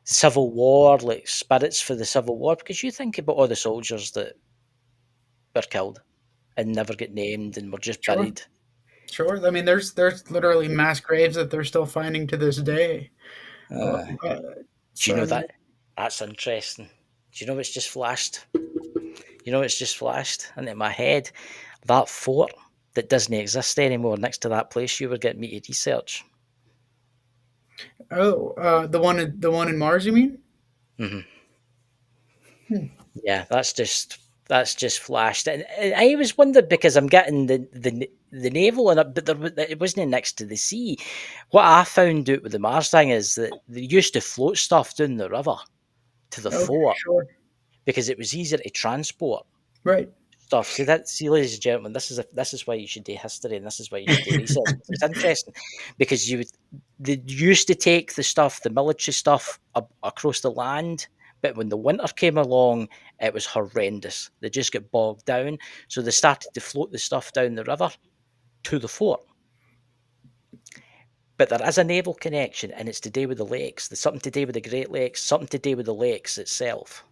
Civil War, like spirits for the Civil War, because you think about all the soldiers that were killed and never get named and were just
Sure,
buried.
sure. I mean, there's literally mass graves that they're still finding to this day. Uh,
Uh,
uh,
do you
so I
know
mean,
that? That's interesting. Do you know what's just flashed? You know what's just flashed into my head? That fort that doesn't exist anymore next to that place you were getting me to research.
the one in Mars, you mean?
Hmm.
Hmm.
Yeah, that's just flashed, and I always wondered because I'm getting the naval in it, but it wasn't next to the sea. What I found out with the Mars thing is that they used to float stuff down the river to the
Okay,
fort
sure.
because it was easier to transport
Right.
stuff. See that, see, ladies and gentlemen, this is why you should do history, and this is why you should do research. It's interesting because they used to take the stuff, the military stuff, across the land, but when the winter came along, it was horrendous. They just got bogged down, so they started to float the stuff down the river to the fort. But there is a naval connection, and it's to do with the lakes. There's something to do with the Great Lakes, something to do with the lakes itself.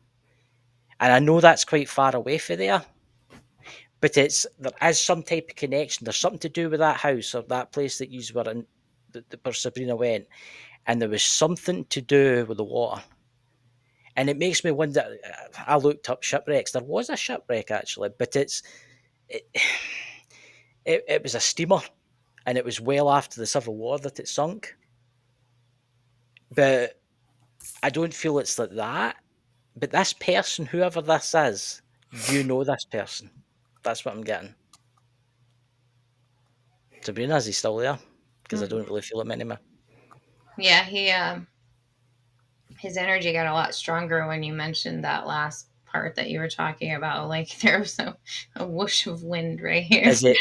And I know that's quite far away from there, but there is some type of connection. There's something to do with that house or that place that you were in, where Sabrina went, and there was something to do with the water. And it makes me wonder. I looked up shipwrecks. There was a shipwreck actually, but it, it was a steamer, and it was well after the Civil War that it sunk. But I don't feel it's like that. But this person, whoever this is, you know this person. That's what I'm getting. Sabrina, is he still there? Because I don't really feel him anymore.
yeah, his energy got a lot stronger when you mentioned that last part that you were talking about. Like there was a whoosh of wind right here.
Is it?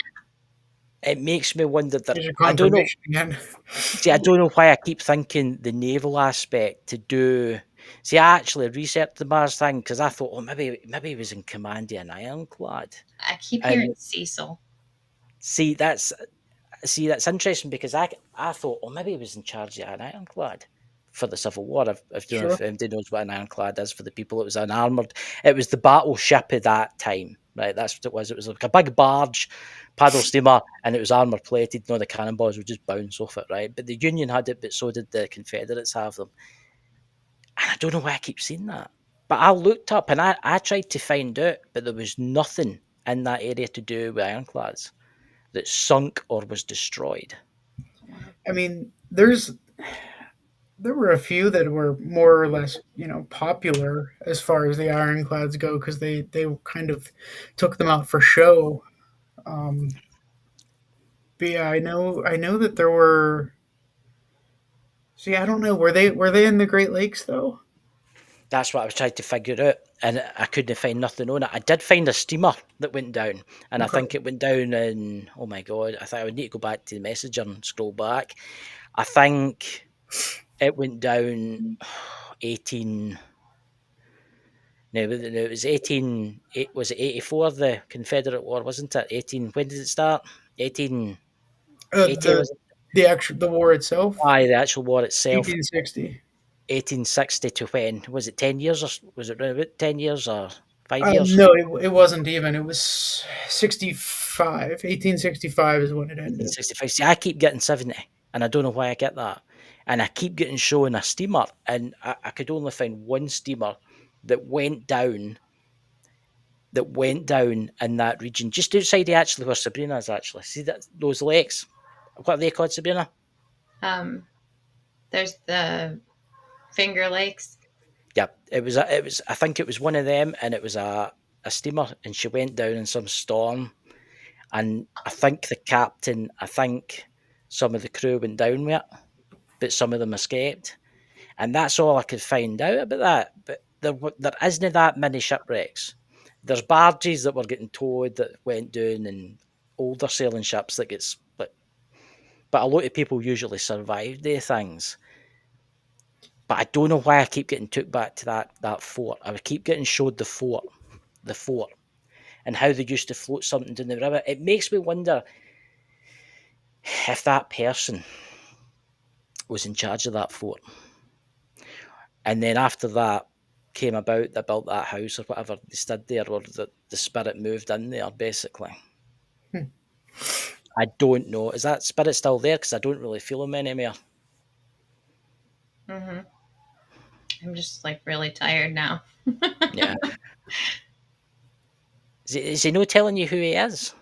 It makes me wonder that
There's your
I don't know.
confirmation again.
See, I don't know why I keep thinking the naval aspect to do. See, I actually researched the Mars thing because I thought, oh, maybe he was in command of an ironclad.
I keep hearing
And
Cecil.
see, that's interesting because I thought, oh, maybe he was in charge of an ironclad. for the Civil War. I don't know
Sure.
if anybody knows what an ironclad is for the people. It was an armoured, it was the battleship of that time, right? That's what it was. It was like a big barge, paddle steamer, and it was armour plated. The cannonballs would just bounce off it, right? But the Union had it, but so did the Confederates have them. And I don't know why I keep seeing that. But I looked up and I tried to find out, but there was nothing in that area to do with ironclads that sunk or was destroyed.
I mean, there were a few that were more or less, popular as far as the ironclads go because they kind of took them out for show. Um, but yeah, I know that there were. See, I don't know. Were they in the Great Lakes though?
That's what I was trying to figure out, and I couldn't find nothing on it. I did find a steamer that went down, and I
Okay.
think it went down in, oh my god, I think I would need to go back to the messenger and scroll back. I think it went down 18. No, it was 18. Was it 84? The Confederate War, wasn't it? 18. When did it start? 1880
The
was it?
the war itself,
Aye, the actual war itself.
1860.
1860 to when? Was it 10 years or was it around about 10 years or 5 years?
No, it wasn't even. It was 65. 1865 is when it ended.
1865. See, I keep getting 70, and I don't know why I get that. And I keep getting shown a steamer, and I could only find one steamer that went down in that region, just outside actually where Sabrina is actually. See that those lakes? What are they called, Sabrina?
There's the Finger Lakes.
Yeah, it was. I think it was one of them, and it was a steamer, and she went down in some storm, and I think the captain, I think some of the crew went down with it, but some of them escaped, and that's all I could find out about that. But there isn't that many shipwrecks. There's barges that were getting towed that went down, and older sailing ships that get split. But a lot of people usually survive these things. But I don't know why I keep getting took back to that fort. I would keep getting showed the fort, and how they used to float something down the river. It makes me wonder if that person was in charge of that fort. And then after that came about, they built that house or whatever they stood there, or the spirit moved in there, basically. I don't know. Is that spirit still there? Because I don't really feel him anymore.
Mm-hmm. I'm just like really tired now.
Yeah. Is he no telling you who he is?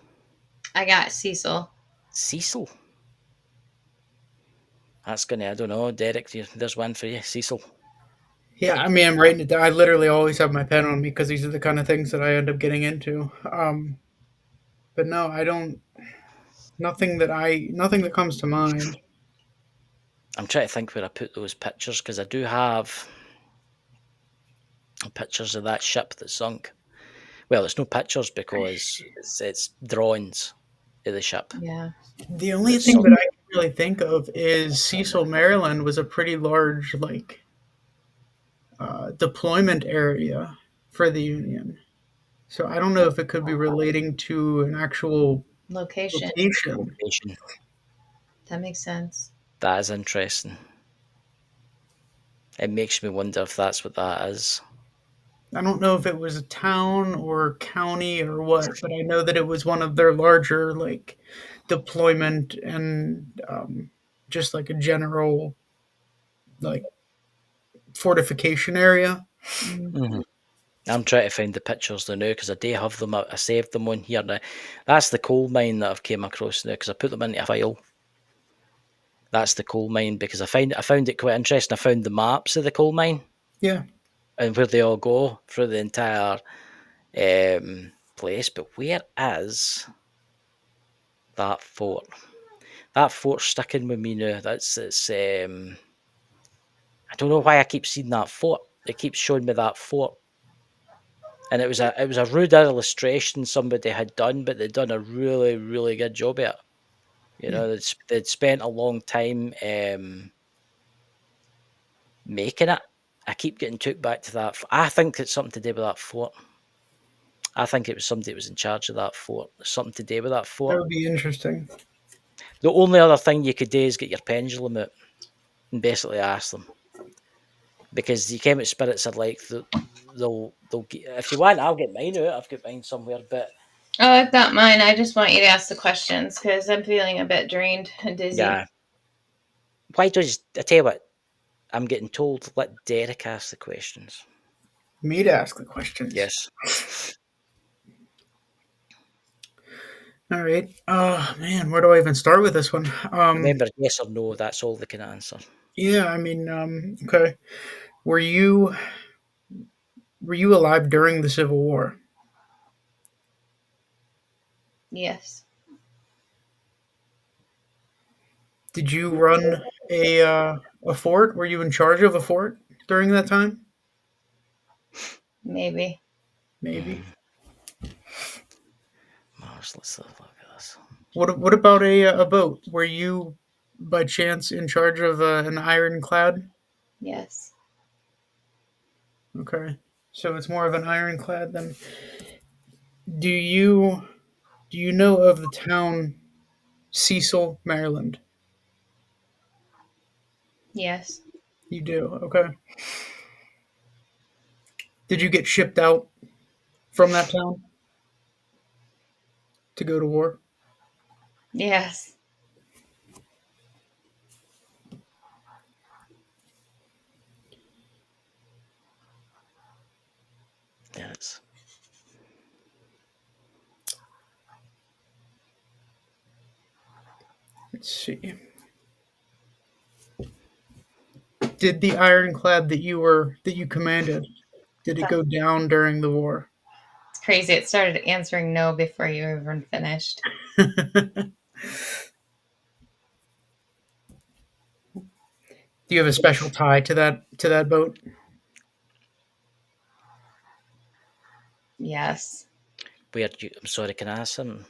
I got Cecil.
Cecil. That's gonna, I don't know, Derek. There's one for you, Cecil.
Yeah, I mean, I'm writing it down. I literally always have my pen on me because these are the kind of things that I end up getting into. But no, I don't. Nothing that comes to mind.
I'm trying to think where I put those pictures because I do have pictures of that ship that sunk. Well, it's no pictures because it's drawings of the ship.
Yeah.
The only
that
thing
sunk.
that I can really think of is Cecil, Maryland was a pretty large deployment area for the Union. So I don't know if it could be relating to an actual
Location.
location.
Location.
That makes sense.
That is interesting. It makes me wonder if that's what that is.
I don't know if it was a town or county or what, but I know that it was one of their larger deployment and just like a general like fortification area.
Mm-hmm. I'm trying to find the pictures now because I do have them. I saved them on here now. That's the coal mine that I've came across now because I put them into a file. That's the coal mine because I found it quite interesting. I found the maps of the coal mine.
Yeah.
And where they all go through the entire place. But where is that fort? That fort's sticking with me now. It's. I don't know why I keep seeing that fort. It keeps showing me that fort. And it was a rude illustration somebody had done, but they'd done a really, really good job at it. You know, they'd spent a long time making it. I keep getting took back to that. I think it's something to do with that fort. I think it was somebody that was in charge of that fort. There's something to do with that fort.
That would be interesting.
The only other thing you could do is get your pendulum out and basically ask them. because the Kemet spirits are like they'll if you want, I'll get mine out. I've got mine somewhere, but
Oh, I've got mine. I just want you to ask the questions because I'm feeling a bit drained and dizzy.
yeah. Why don't I tell you what? I'm getting told let Derek ask the questions.
Me to ask the questions.
Yes.
All right. Man, where do I even start with this one?
Remember, yes or no. That's all they can answer.
Yeah, I mean, okay. Were you alive during the Civil War?
Yes.
Did you run a fort? Were you in charge of a fort during that time?
Maybe.
Maybe.
Mars, let's have a look at this.
What about a boat? Were you by chance in charge of an ironclad?
Yes.
Okay, so it's more of an ironclad than. Do you know of the town Cecil, Maryland?
Yes.
You do. Okay. Did you get shipped out from that town to go to war?
Yes.
Yes.
Let's see. Did the ironclad that you commanded, did it go down during the war?
It's crazy. It started answering no before you even finished.
Do you have a special tie to that boat?
Yes.
I'm sorry, can I ask them?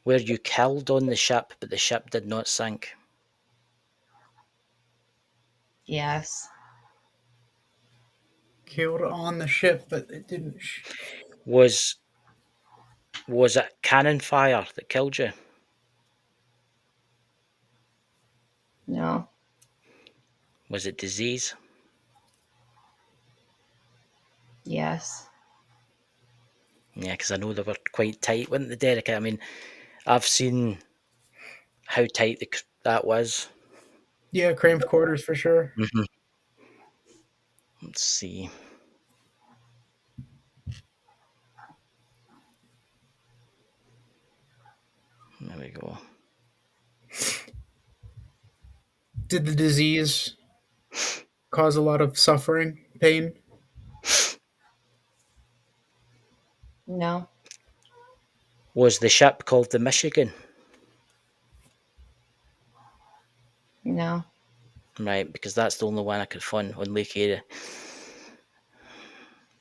Were you killed on the ship, but the ship did not sink?
Yes.
Killed on the ship, but it didn't.
Was it cannon fire that killed you?
No.
Was it disease?
Yes.
Yeah, because I know they were quite tight, weren't they, Derek? I mean, I've seen how tight that was.
Yeah, cramped quarters for sure.
Mm-hmm. Let's see. There we go.
Did the disease cause a lot of suffering, pain?
No.
Was the ship called the Michigan?
No.
Right, because that's the only one I could find on Lake Erie.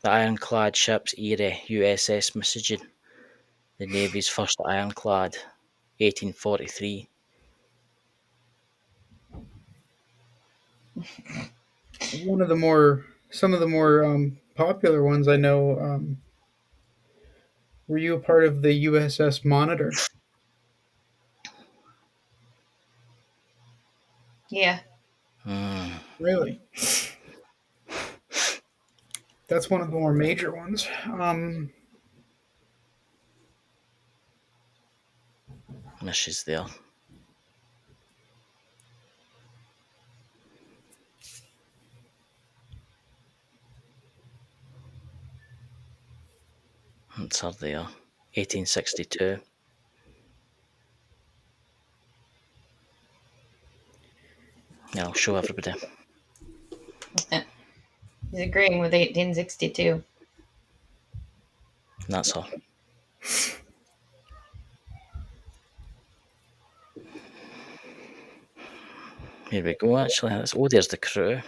The ironclad ships Erie, USS Michigan, the Navy's first ironclad, 1843.
Some of the more popular ones I know. Were you a part of the USS Monitor?
Yeah.
Hmm.
Really? That's one of the more major ones.
She's there. It's her there. 1862. Yeah, I'll show everybody.
He's agreeing with 1862.
And that's all. Here we go, actually. There's the crew.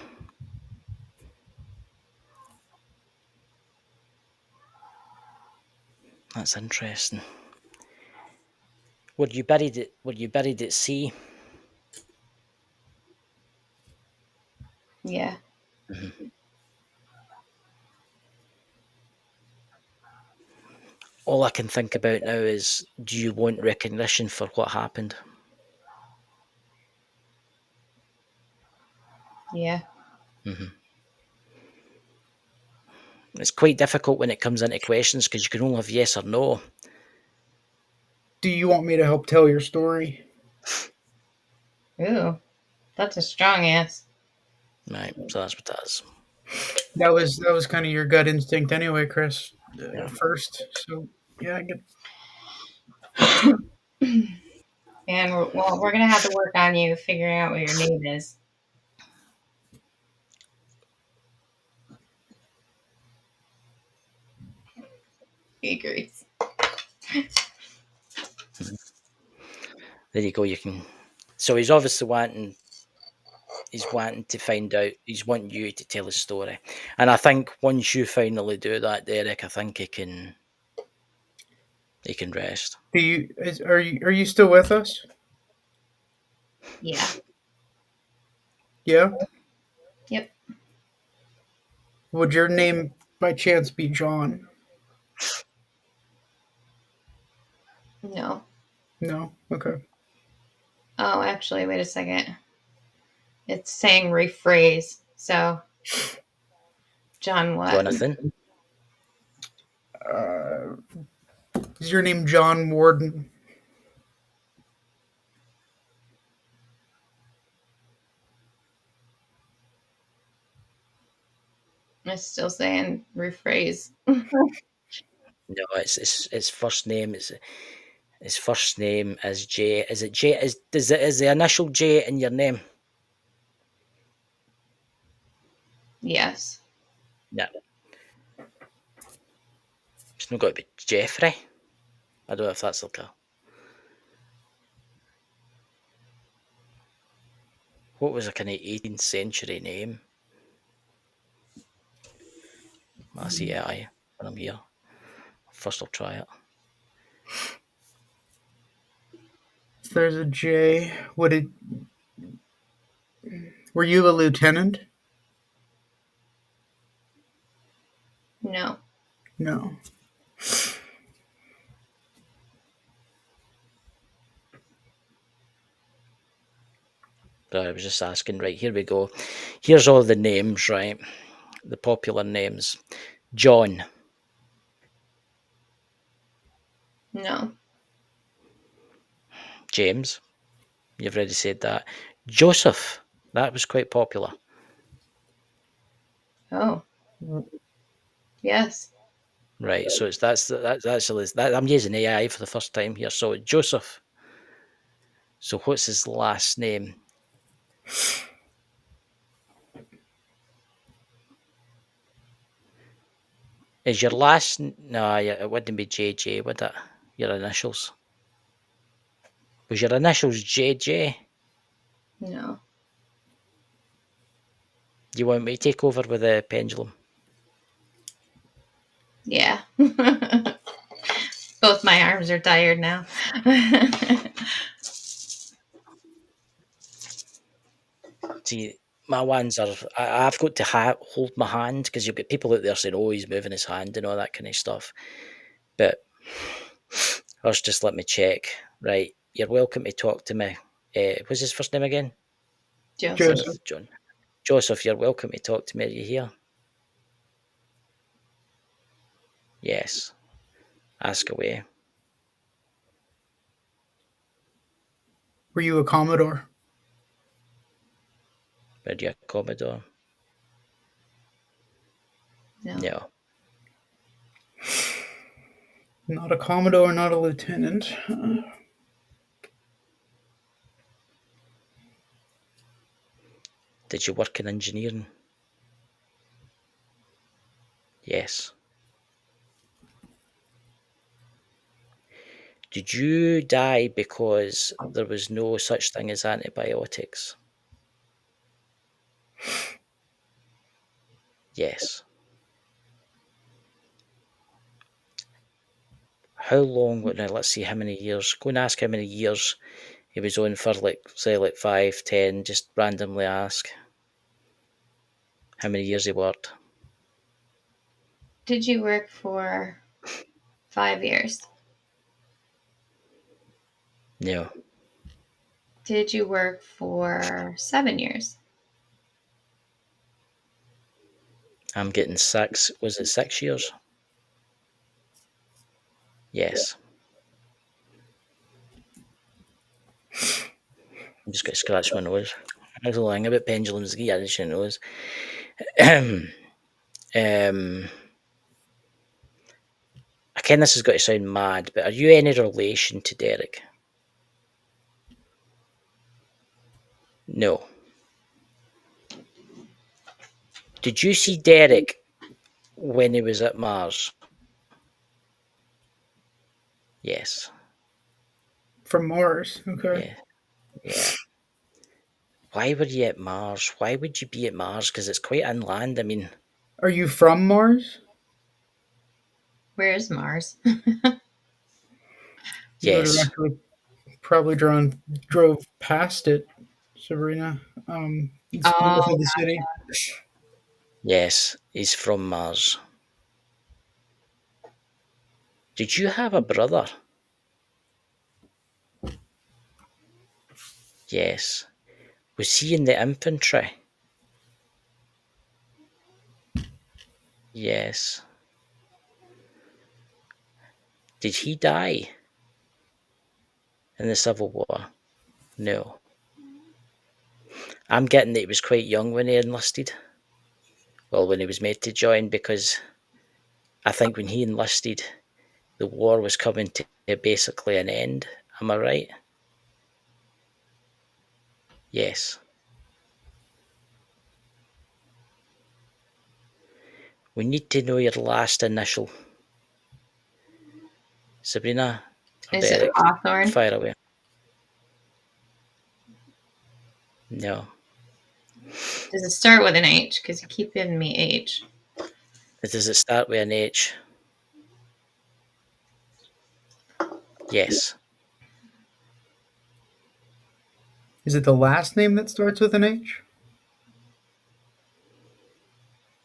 That's interesting. Were you buried at sea?
Yeah.
Mm-hmm. All I can think about now is, do you want recognition for what happened?
Yeah.
Mm-hmm. It's quite difficult when it comes into questions because you can only have yes or no.
Do you want me to help tell your story?
Ooh, that's a strong yes.
Right, so that's what that is.
That was kind of your gut instinct anyway, Chris.
Yeah.
First, so yeah, I get.
And we're gonna have to work on you figuring out what your name is. He agrees.
There you go. You can. So he's obviously wanting. He's wanting to find out. He's wanting you to tell his story, and I think once you finally do that, Derek, I think he can. He can rest.
Are you still with us?
Yeah.
Yeah.
Yep.
Would your name by chance be John?
No.
No. Okay.
Oh, actually, wait a second. It's saying rephrase. So, John, what?
Jonathan.
Uh, is your name John Warden?
It's still saying rephrase.
No, it's his first name. His first name is J. Is it J? Is the initial J in your name?
Yes.
Yeah. It's not got to be Jeffrey. I don't know if that's like a. What was a kind of 18th century name? I see AI when I'm here. First, I'll try it.
If there's a J, would it? Were you a lieutenant?
No.
No.
But I was just asking. Right, here we go. Here's all the names, right? The popular names. John.
No.
James. You've already said that. Joseph. That was quite popular.
Oh, yes.
Right, so that's that. I'm using AI for the first time here. So Joseph. So what's his last name? Is your last? No, yeah, it wouldn't be JJ, would it? Your initials. Was your initials JJ?
No.
Do you want me to take over with the pendulum?
Yeah. Both my arms are tired now.
See, my ones are. I've got to hold my hand because you've got people out there saying, "Oh, he's moving his hand" and all that kind of stuff. But first, just let me check. Right, you're welcome to talk to me. What's his first name again?
Joseph.
Joseph.
John. Joseph, you're welcome to talk to me. Are you here? Yes. Ask away.
Were you a Commodore?
Are you a Commodore?
No.
No.
Not a Commodore, not a lieutenant.
Did you work in engineering? Yes. Did you die because there was no such thing as antibiotics? Yes. How long? Now let's see how many years. Go and ask how many years he was on for. Like say, like 5, 10. Just randomly ask how many years he worked.
Did you work for 5 years?
No.
Did you work for 7 years?
I'm getting 6. Was it 6 years? Yes. I'm just going to scratch my nose. There's a thing about pendulums. Yeah, I should knows. I ken this has got to sound mad, but are you any relation to Derrick? No. Did you see Derrick when he was at Mars? Yes.
From Mars. Okay.
Yeah. Why were you at Mars? Why would you be at Mars? Because it's quite inland. I mean,
Are you from Mars?
Where is Mars?
You would have
yes.
actually probably drove past it, Sabrina. It's north
Oh,
of the city.
Yes, he's from Mars. Did you have a brother? Yes. Was he in the infantry? Yes. Did he die in the Civil War? No. I'm getting that he was quite young when he enlisted. Well, when he was made to join, because I think when he enlisted, the war was coming to basically an end. Am I right? Yes. We need to know your last initial. Sabrina or
is it
Derrick?
Hawthorne?
Fire away. No.
Does it start with an H? Because you keep giving me H.
Does it start with an H? Yes.
Is it the last name that starts with an H?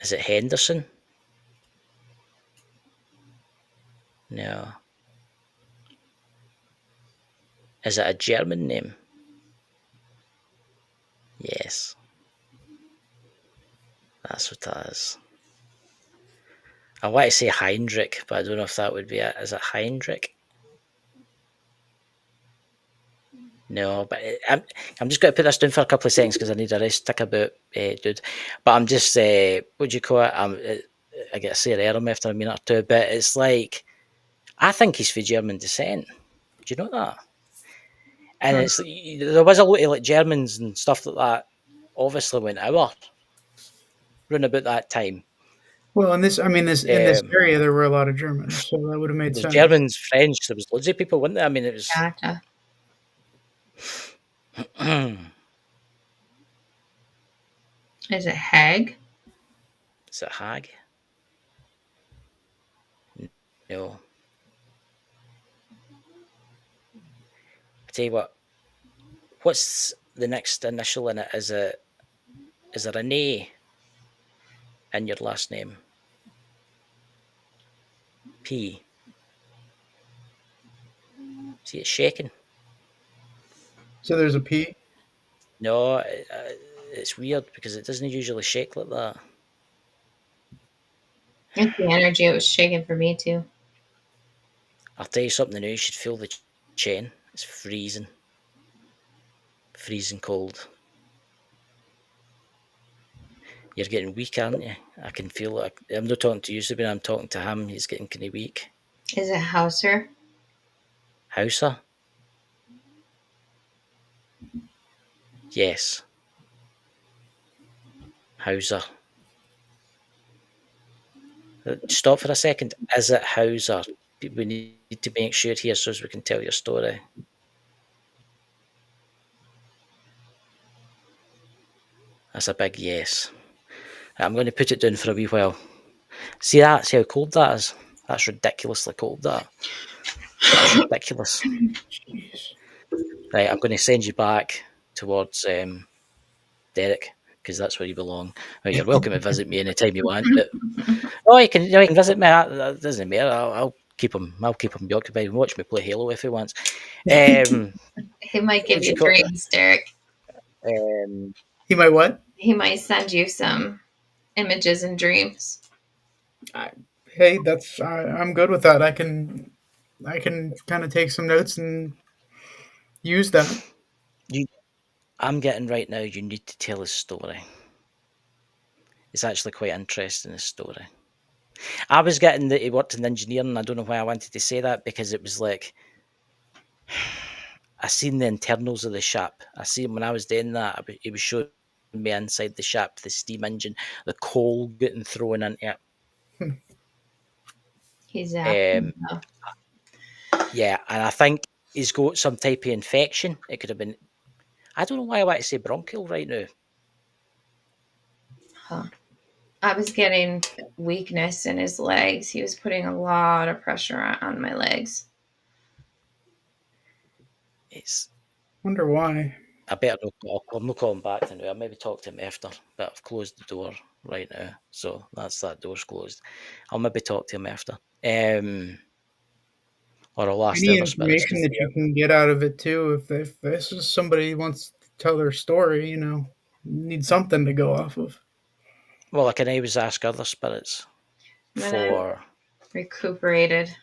Is it Henderson? No. Is it a German name? Yes. That's what that is. I want to say Heinrich, but I don't know if that would be it. Is it Heinrich? No, but I'm just going to put this down for a couple of seconds because I need a rest tick about, dude. But I'm just, what do you call it? I get to say Error after a minute or two, but it's like, I think he's for German descent. Do you know that? And it's there was a lot of like Germans and stuff like that. Obviously, went out round about that time.
Well, in this
Um,
area, there were a lot of Germans, so that would have made
there's
sense.
Germans, French. There was loads of people, weren't there? I mean, it was.
Gotcha. Is it Hag?
Is it Hag? No. I tell you what. What's the next initial in it? Is there an A in your last name? P. See, it's shaking.
So there's a P.
No, it's weird because it doesn't usually shake like that.
It's the energy. It was shaking for me too.
I'll tell you something now. You should feel the chain. It's freezing. Freezing cold. You're getting weak, aren't you? I can feel it. I'm not talking to you, Sabine. I'm talking to him. He's getting kind of weak.
Is it Hauser?
Hauser? Yes. Hauser. Stop for a second. Is it Hauser? We need to make sure here so as we can tell your story. That's a big yes. I'm going to put it down for a wee while. See that? See how cold that is? That's ridiculously cold, that. That's ridiculous.
Jeez.
Right, I'm going to send you back towards Derrick, because that's where you belong. Right, you're welcome to visit me anytime you want. But you can visit me. That doesn't matter. I'll keep him. I'll keep him occupied and watch me play Halo if he wants.
He might give
What do
you
you call-
dreams, Derrick.
He might what?
He might send you some images and dreams.
Hey, I'm good with that. I can kind of take some notes and use that.
I'm getting right now, you need to tell a story. It's actually quite interesting, this story. I was getting that he worked in engineering. I don't know why I wanted to say that, because it was like, I seen the internals of the ship. I seen when I was doing that, he was showing me inside the ship, the steam engine, the coal getting thrown into it.
He's acting.
Yeah, and I think he's got some type of infection. It could have been, I don't know why I want to say bronchial right now.
Huh. I was getting weakness in his legs. He was putting a lot of pressure on my legs.
It's,
Wonder why.
I better not, I'm not calling back to now. I'll maybe talk to him after, but I've closed the door right now. So that door's closed. I'll maybe talk to him after. Or I'll ask the
Any
other spirits,
information
because
that you can get out of it too. If this is somebody who wants to tell their story, need something to go off of.
well, I can always ask other spirits
When I'm
for
recuperated,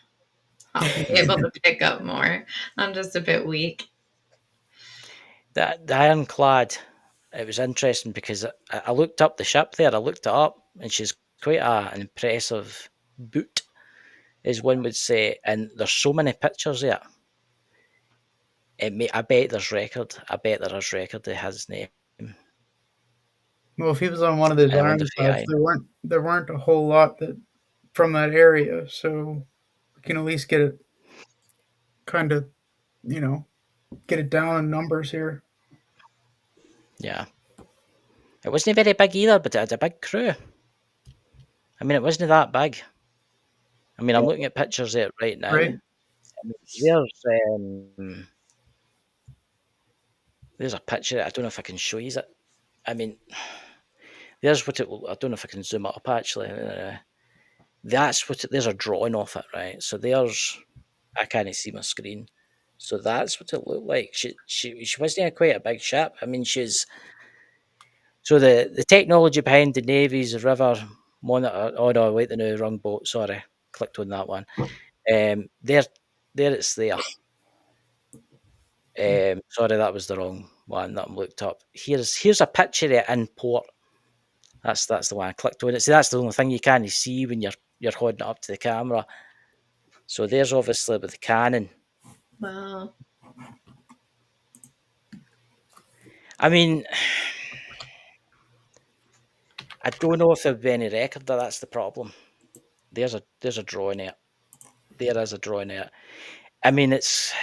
I'll be able to pick up more. I'm just a bit weak.
the ironclad. It was interesting because I looked up the ship there. I looked it up, and she's quite an impressive boot, as one would say. And there's so many pictures there. I bet there's record. I bet there is record of his name.
Well, if he was on one of those
I wonder if
ironclads, there weren't a whole lot that from that area, so we can at least get it kind of, get it down in numbers here.
Yeah. It wasn't very big either, but it had a big crew. I mean, it wasn't that big. I mean, I'm looking at pictures of it right now.
Right.
There's a picture. I don't know if I can show you it. I mean, there's what it will. I don't know if I can zoom it up actually. That's what there's a drawing of it, right? So there's, I can't see my screen. So that's what it looked like. She wasn't quite a big ship. I mean, she's, so the technology behind the Navy's river monitor. Oh no, wait, the wrong boat. Sorry, clicked on that one. There it's there. Sorry, that was the wrong one that I looked up. Here's a picture of it in port. That's the one I clicked on. See, that's the only thing you can't see when you're holding it up to the camera. So there's obviously with the cannon.
Wow.
I mean, I don't know if there'd be any record of that's the problem. There's a drawing of it. There is a drawing of it. I mean, it's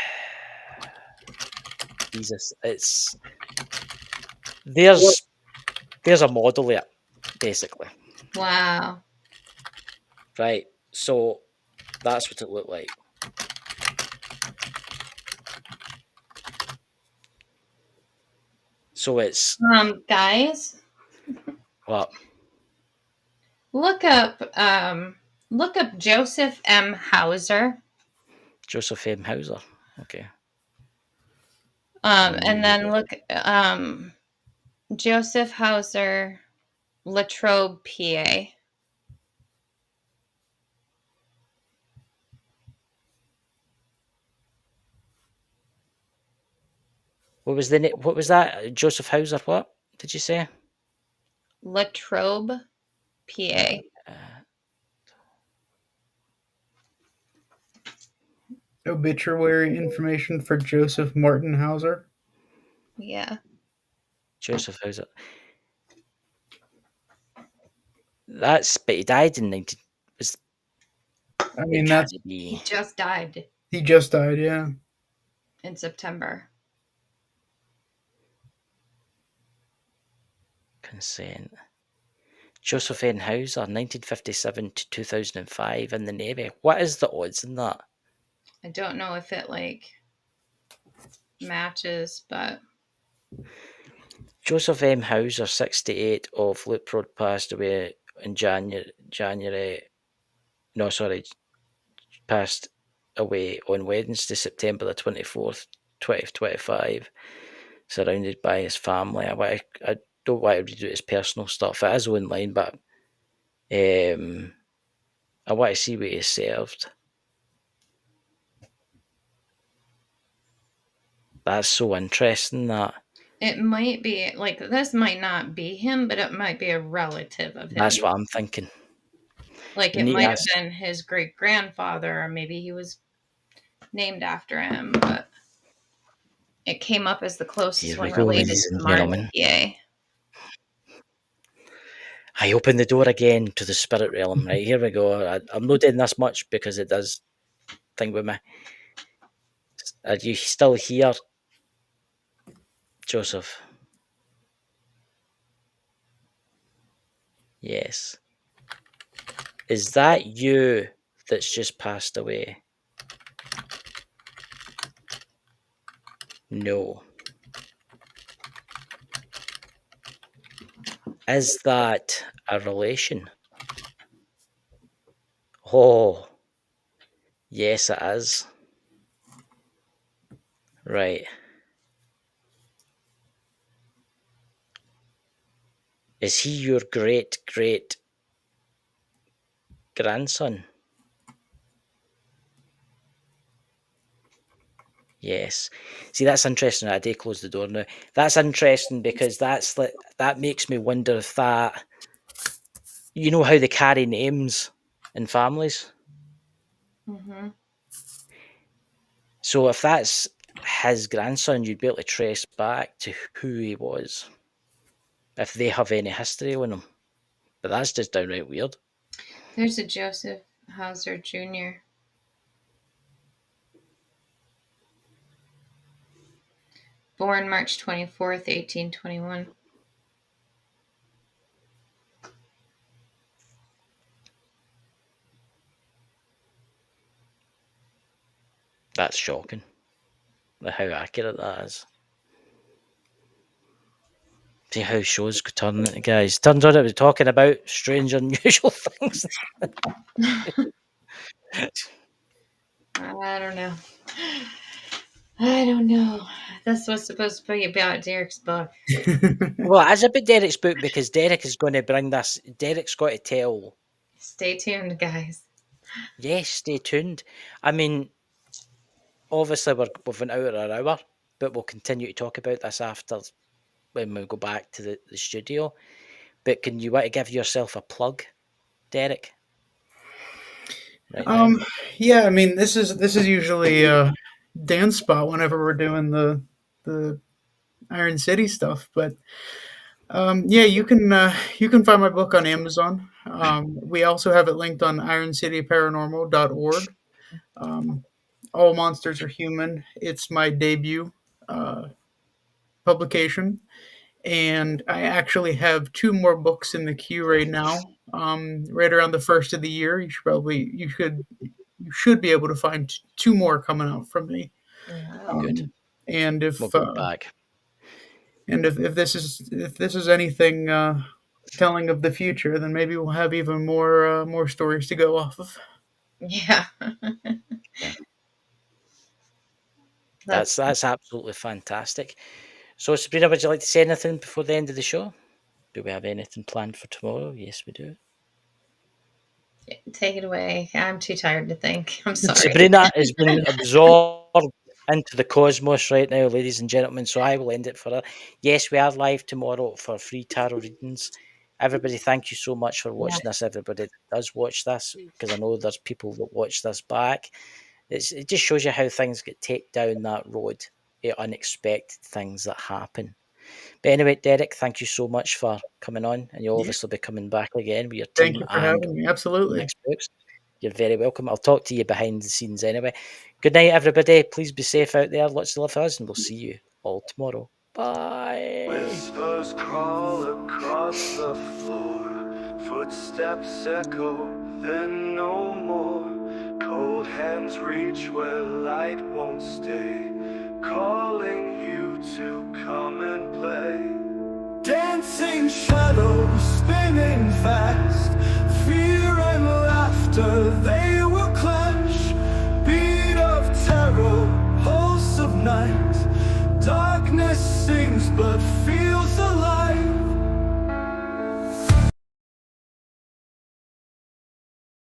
Jesus. There's a model of it, basically.
Wow.
Right. So that's what it looked like. So it's
guys,
what?
look up Joseph M. Hauser.
Joseph M. Hauser. Okay.
And then look Joseph Hauser, Latrobe, PA.
What was what was that? Joseph Hauser, what did you say?
Latrobe, PA.
Obituary information for Joseph Martin Hauser.
Yeah.
Joseph Hauser. But he died in 19.
I mean,
He just died.
He just died, yeah.
In September.
Consent. Joseph N. Hauser, 1957 to 2005 in the Navy. What is the odds in that?
I don't know if it matches, but
Joseph M. Hauser, 68, of Loop Road, passed away in passed away on Wednesday, September the 24th, 2025, surrounded by his family. I don't want to read out his personal stuff. It is online, but I want to see what he served. That's so interesting. That
It might be like this might not be him, but it might be a relative of him.
that's what I'm thinking.
Like
You
it
need to
might have
ask-
been his great grandfather, or maybe he was named after him, but it came up as the closest
Here
one
we go,
related
ladies
to
and
Marley.
gentlemen.
Yay.
I open the door again to the spirit realm. Right, here we go. I'm not doing this much because it does thing with me. Are you still here, Joseph? Yes. Is that you that's just passed away? No. Is that a relation? Oh, yes, it is. Right. Is he your great grandson? Yes. See, that's interesting. I did close the door now. That's interesting because that makes me wonder if that, you know how they carry names in families.
Mm-hmm.
So if that's his grandson, you'd be able to trace back to who he was, if they have any history on him. But that's just downright weird.
There's a Joseph Hauser Jr. Born March 24th, 1821.
That's shocking. How accurate that is. See how shows could turn into, guys. Turns out I was talking about strange, unusual things.
I don't know. I don't know. This was supposed to be about Derrick's book.
Well, it's about Derrick's book because Derrick is going to bring this. Derrick's got to tell.
Stay tuned, guys.
Yes, stay tuned. I mean, obviously we've went out an hour, but we'll continue to talk about this after when we go back to the studio. But can you want to give yourself a plug, Derrick? Right now.
Yeah, I mean, this is usually Dan's spot whenever we're doing the Iron City stuff, but yeah, you can find my book on Amazon. We also have it linked on ironcityparanormal.org. All Monsters Are Human. It's my debut publication, and I actually have two more books in the queue right now. Right around the first of the year, you should be able to find two more coming out from me.
Good.
And if
We'll go back.
and if this is anything telling of the future, then maybe we'll have even more stories to go off of.
Yeah.
Yeah. That's absolutely fantastic. So, Sabrina, would you like to say anything before the end of the show? Do we have anything planned for tomorrow? Yes, we do.
Take it away. I'm too tired to think. I'm sorry.
Sabrina has been absorbed into the cosmos right now, ladies and gentlemen, so I will end it for her. Yes, we are live tomorrow for free tarot readings. Everybody, thank you so much for watching this. Everybody that does watch this, because I know there's people that watch this back. It just shows you how things get taken down that road, unexpected things that happen. But anyway, Derrick, thank you so much for coming on, and you'll obviously be coming back again with your
Thank
team
you for
and
having me. Absolutely.
next books. You're very welcome. I'll talk to you behind the scenes anyway. Good night, everybody. Please be safe out there. Lots of love for us, and we'll see you all tomorrow. Bye.
Whispers crawl across the floor, footsteps echo, then no more. Cold hands reach where light won't stay, calling you to come and play. Dancing shadows spinning fast, fear and laughter, they will clash. Beat of terror, pulse of night, darkness sings but fear